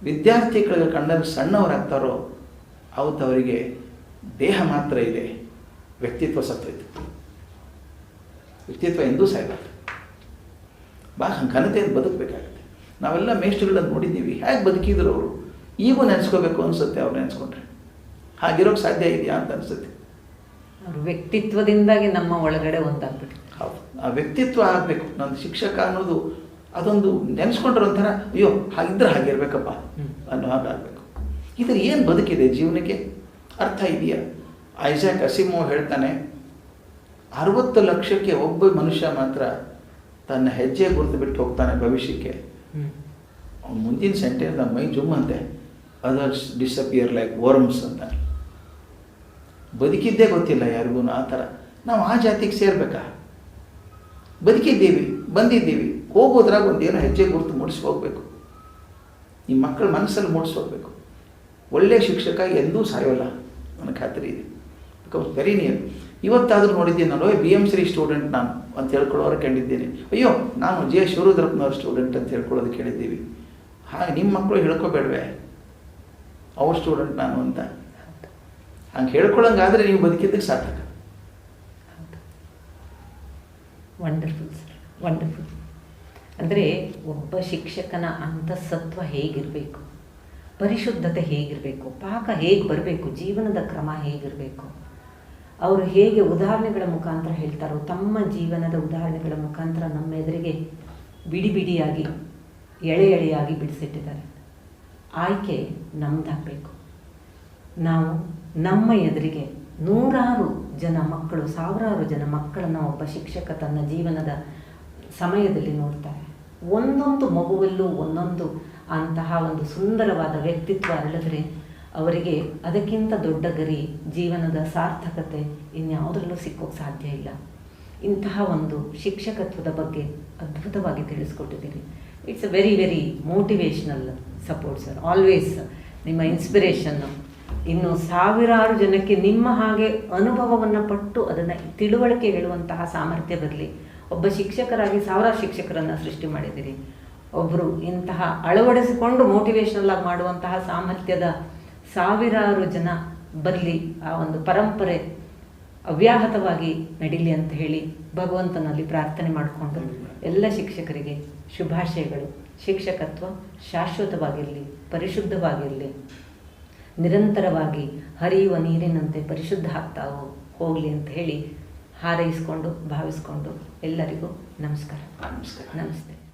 ವಿದ್ಯಾರ್ಥಿಗಳ ಕಣ್ಣಲ್ಲಿ ಸಣ್ಣವರಾಗ್ತಾರೋ ಅವತ್ತು ಅವರಿಗೆ ದೇಹ ಮಾತ್ರ ಇದೆ, ವ್ಯಕ್ತಿತ್ವ ಸತ್ತೋಯ್ತು. ವ್ಯಕ್ತಿತ್ವ ಎಂದೂ ಸಾಯಬಾರ್ದು. ಘನತೆಯನ್ನು ಬದುಕಬೇಕಾಗುತ್ತೆ. ನಾವೆಲ್ಲ ಮೇಷ್ಟ್ರುಗಳನ್ನು ನೋಡಿದ್ದೀವಿ, ಹೇಗೆ ಬದುಕಿದ್ರು ಅವರು. ಈಗೂ ನೆನೆಸ್ಕೋಬೇಕು ಅನಿಸುತ್ತೆ ಅವ್ರು ನೆನೆಸ್ಕೊಂಡ್ರೆ. ಹಾಗಿರೋಕ್ಕೆ ಸಾಧ್ಯ ಇದೆಯಾ ಅಂತ ಅನಿಸುತ್ತೆ. ಅವ್ರ ವ್ಯಕ್ತಿತ್ವದಿಂದಾಗಿ ನಮ್ಮ ಒಳಗಡೆ ಒಂದಾಗ್ಬಿಟ್ಟು. ಹೌದು, ಆ ವ್ಯಕ್ತಿತ್ವ ಆಗಬೇಕು. ನನ್ನ ಶಿಕ್ಷಕ ಅನ್ನೋದು ಅದೊಂದು ನೆನೆಸ್ಕೊಂಡ್ರೆ ಒಂಥರ, ಅಯ್ಯೋ ಹಾಗಿದ್ರೆ ಹಾಗಿರ್ಬೇಕಪ್ಪ ಅನ್ನೋ ಹಾಗಾಗಬೇಕು. ಇದ್ರ ಏನು ಬದುಕಿದೆ, ಜೀವನಕ್ಕೆ ಅರ್ಥ ಇದೆಯಾ? ಐಸಾಕ್ ಅಸಿಮೋವ್ ಹೇಳ್ತಾನೆ, 60 ಲಕ್ಷಕ್ಕೆ ಒಬ್ಬ ಮನುಷ್ಯ ಮಾತ್ರ ತನ್ನ ಹೆಜ್ಜೆ ಗುರುತು ಬಿಟ್ಟು ಹೋಗ್ತಾನೆ ಭವಿಷ್ಯಕ್ಕೆ. ಅವ್ನು ಮುಂದಿನ ಸೆಂಟೆನ್ಸ್ ನಮ್ಮ ಮೈ ಜುಮ್ ಅಂತೆ, ಅದರ್ಸ್ ಡಿಸಪಿಯರ್ ಲೈಕ್ ವರ್ಮ್ಸ್ ಅಂತ. ಬದುಕಿದ್ದೇ ಗೊತ್ತಿಲ್ಲ ಯಾರಿಗೂ ಆ ಥರ. ನಾವು ಆ ಜಾತಿಗೆ ಸೇರ್ಬೇಕಾ? ಬದುಕಿದ್ದೀವಿ, ಬಂದಿದ್ದೀವಿ, ಹೋಗೋದ್ರಾಗ ಒಂದೇನೋ ಹೆಜ್ಜೆ ಗುರುತು ಮೂಡಿಸಿ ಹೋಗಬೇಕು. ಈ ಮಕ್ಕಳ ಮನಸ್ಸಲ್ಲಿ ಮೂಡಿಸಿ ಹೋಗಬೇಕು. ಒಳ್ಳೆಯ ಶಿಕ್ಷಕ ಎಂದೂ ಸಾಯೋಲ್ಲ, ನನಗೆ ಖಾತ್ರಿ ಇದೆ. Because very near. ಇವತ್ತಾದರೂ ನೋಡಿದ್ದೀನಿ ನಾನು, BM ಶ್ರೀ ಸ್ಟೂಡೆಂಟ್ ನಾನು ಅಂತ ಹೇಳ್ಕೊಳ್ಳೋರು ಕಂಡಿದ್ದೀನಿ. ಅಯ್ಯೋ ನಾನು ಜೆ ಶಿವರುದ್ರಪ್ಪನವ್ರ ಸ್ಟೂಡೆಂಟ್ ಅಂತ ಹೇಳ್ಕೊಳ್ಳೋದು ಕೇಳಿದ್ದೀವಿ. ಹಾಗೆ ನಿಮ್ಮ ಮಕ್ಕಳು ಹೇಳ್ಕೊಬೇಡವೆ ಅವ್ರ ಸ್ಟೂಡೆಂಟ್ ನಾನು ಅಂತ. ಹಂಗೆ ಹೇಳ್ಕೊಳ್ಳೋಂಗಾದರೆ ನೀವು ಬದುಕಿದ್ದಕ್ಕೆ ಸಾರ್ಥಕ. Wonderful sir, wonderful. ಅಂದರೆ ಒಬ್ಬ ಶಿಕ್ಷಕನ ಅಂತಃಸತ್ವ ಹೇಗಿರಬೇಕು, ಪರಿಶುದ್ಧತೆ ಹೇಗಿರಬೇಕು, ಪಾಕ ಹೇಗೆ ಬರಬೇಕು, ಜೀವನದ ಕ್ರಮ ಹೇಗಿರಬೇಕು, ಅವರು ಹೇಗೆ ಉದಾಹರಣೆಗಳ ಮುಖಾಂತರ ಹೇಳ್ತಾರೋ, ತಮ್ಮ ಜೀವನದ ಉದಾಹರಣೆಗಳ ಮುಖಾಂತರ ನಮ್ಮ ಎದುರಿಗೆ ಬಿಡಿ ಬಿಡಿಯಾಗಿ ಎಳೆ ಎಳೆಯಾಗಿ ಬಿಡಿಸಿಟ್ಟಿದ್ದಾರೆ. ಆಯ್ಕೆ ನಮ್ಮದಾಗಬೇಕು. ನಾವು ನಮ್ಮ ಎದುರಿಗೆ 100 ಜನ ಮಕ್ಕಳು, 1000 ಜನ ಮಕ್ಕಳನ್ನು ಒಬ್ಬ ಶಿಕ್ಷಕ ತನ್ನ ಜೀವನದ ಸಮಯದಲ್ಲಿ ನೋಡ್ತಾರೆ. ಒಂದೊಂದು ಮಗುವಲ್ಲೂ ಒಂದೊಂದು ಅಂತಹ ಒಂದು ಸುಂದರವಾದ ವ್ಯಕ್ತಿತ್ವ ಅರಳಿದ್ರೆ ಅವರಿಗೆ ಅದಕ್ಕಿಂತ ದೊಡ್ಡ ಗರಿ, ಜೀವನದ ಸಾರ್ಥಕತೆ ಇನ್ಯಾವುದರಲ್ಲೂ ಸಿಕ್ಕೋಕ್ಕೆ ಸಾಧ್ಯ ಇಲ್ಲ. ಇಂತಹ ಒಂದು ಶಿಕ್ಷಕತ್ವದ ಬಗ್ಗೆ ಅದ್ಭುತವಾಗಿ ತಿಳಿಸ್ಕೊಟ್ಟಿದ್ದೀರಿ. It's a very very motivational support sir. Always ನಿಮ್ಮ ಇನ್ಸ್ಪಿರೇಷನ್ನು ಇನ್ನು ಸಾವಿರಾರು ಜನಕ್ಕೆ ನಿಮ್ಮ ಹಾಗೆ ಅನುಭವವನ್ನು ಪಟ್ಟು ಅದನ್ನು ತಿಳುವಳಿಕೆ ಹೇಳುವಂತಹ ಸಾಮರ್ಥ್ಯ ಬರಲಿ. ಒಬ್ಬ ಶಿಕ್ಷಕರಾಗಿ ಸಾವಿರಾರು ಶಿಕ್ಷಕರನ್ನು ಸೃಷ್ಟಿ ಮಾಡಿದ್ದೀರಿ. ಒಬ್ಬರು ಇಂತಹ ಅಳವಡಿಸಿಕೊಂಡು ಮೋಟಿವೇಶ್ನಲ್ ಆಗಿ ಮಾಡುವಂತಹ ಸಾಮರ್ಥ್ಯದ ಸಾವಿರಾರು ಜನ ಬರಲಿ, ಆ ಒಂದು ಪರಂಪರೆ ಅವ್ಯಾಹತವಾಗಿ ನಡೀಲಿ ಅಂತ ಹೇಳಿ ಭಗವಂತನಲ್ಲಿ ಪ್ರಾರ್ಥನೆ ಮಾಡಿಕೊಂಡು ಎಲ್ಲ ಶಿಕ್ಷಕರಿಗೆ ಶುಭಾಶಯಗಳು. ಶಿಕ್ಷಕತ್ವ ಶಾಶ್ವತವಾಗಿರಲಿ, ಪರಿಶುದ್ಧವಾಗಿರಲಿ, ನಿರಂತರವಾಗಿ ಹರಿಯುವ ನೀರಿನಂತೆ ಪರಿಶುದ್ಧ ಆಗ್ತಾ ಹೋಗಲಿ ಅಂತ ಹೇಳಿ ಹಾರೈಸಿಕೊಂಡು ಭಾವಿಸ್ಕೊಂಡು ಎಲ್ಲರಿಗೂ ನಮಸ್ಕಾರ. ನಮಸ್ಕಾರ. ನಮಸ್ತೆ.